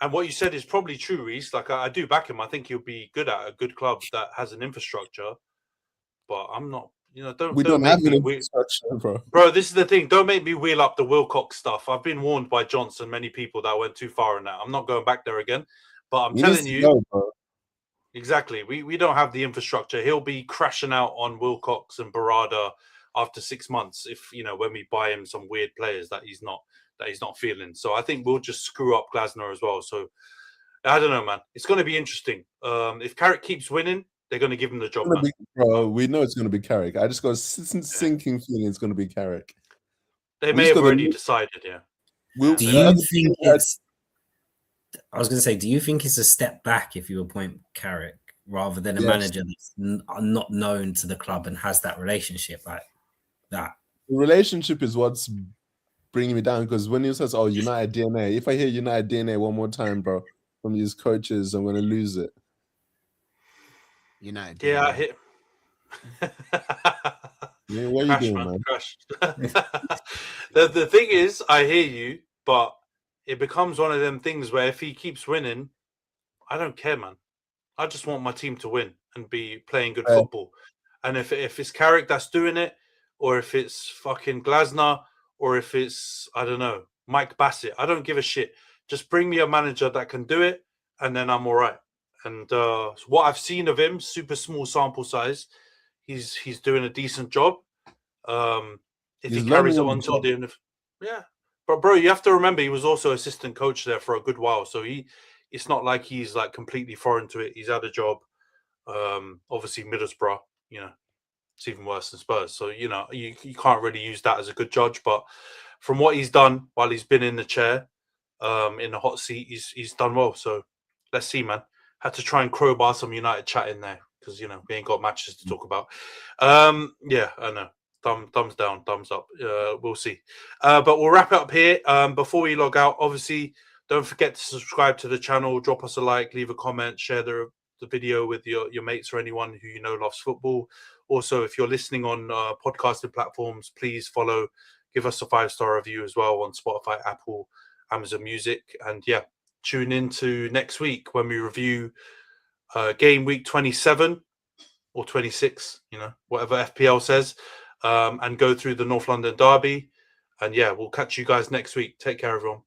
And what you said is probably true, Rhys. Like, I do back him. I think he'll be good at a good club that has an infrastructure. But I'm not, don't have an infrastructure, bro. Bro, this is the thing. Don't make me wheel up the Wilcox stuff. I've been warned by Johnson, many people, that went too far in that. I'm not going back there again. But I'm telling you, exactly. We don't have the infrastructure. He'll be crashing out on Wilcox and Barada after 6 months if, when we buy him some weird players that he's not feeling. So I think we'll just screw up Glasner as well. So I don't know, man. It's going to be interesting. If Carrick keeps winning, they're going to give him the job, man. Bro, we know it's going to be Carrick. I just got a sinking feeling it's going to be Carrick. They may have already decided, yeah. Do you think it's... I was going to say, do you think it's a step back if you appoint Carrick rather than a manager that's not known to the club and has that relationship like that? The relationship is what's bringing me down, because when he says, oh, United DNA, if I hear United DNA one more time, bro, from these coaches, I'm going to lose it. United DNA. I hit. What are you doing, man? The thing is, I hear you, but it becomes one of them things where if he keeps winning, I don't care, man. I just want my team to win and be playing good football. And if it's Carrick that's doing it, or if it's fucking Glasner, or if it's, I don't know, Mike Bassett, I don't give a shit. Just bring me a manager that can do it, and then I'm all right. And what I've seen of him, super small sample size, he's doing a decent job. If he carries it on until the end of... Yeah. But, bro, you have to remember he was also assistant coach there for a good while. So it's not like he's like completely foreign to it. He's had a job. Obviously Middlesbrough, you know, it's even worse than Spurs. So, you know, you can't really use that as a good judge. But from what he's done while he's been in the chair, in the hot seat, he's done well. So let's see, man. Had to try and crowbar some United chat in there because, you know, we ain't got matches to talk about. Yeah, I know. Thumbs down, thumbs up. We'll see. But we'll wrap it up here. Before we log out, obviously, don't forget to subscribe to the channel, drop us a like, leave a comment, share the video with your mates or anyone who you know loves football. Also, if you're listening on podcasting platforms, please follow, give us a 5-star review as well on Spotify, Apple, Amazon Music. And yeah, tune in to next week when we review game week 27 or 26, you know, whatever FPL says, and go through the North London derby. And yeah, we'll catch you guys next week. Take care, everyone.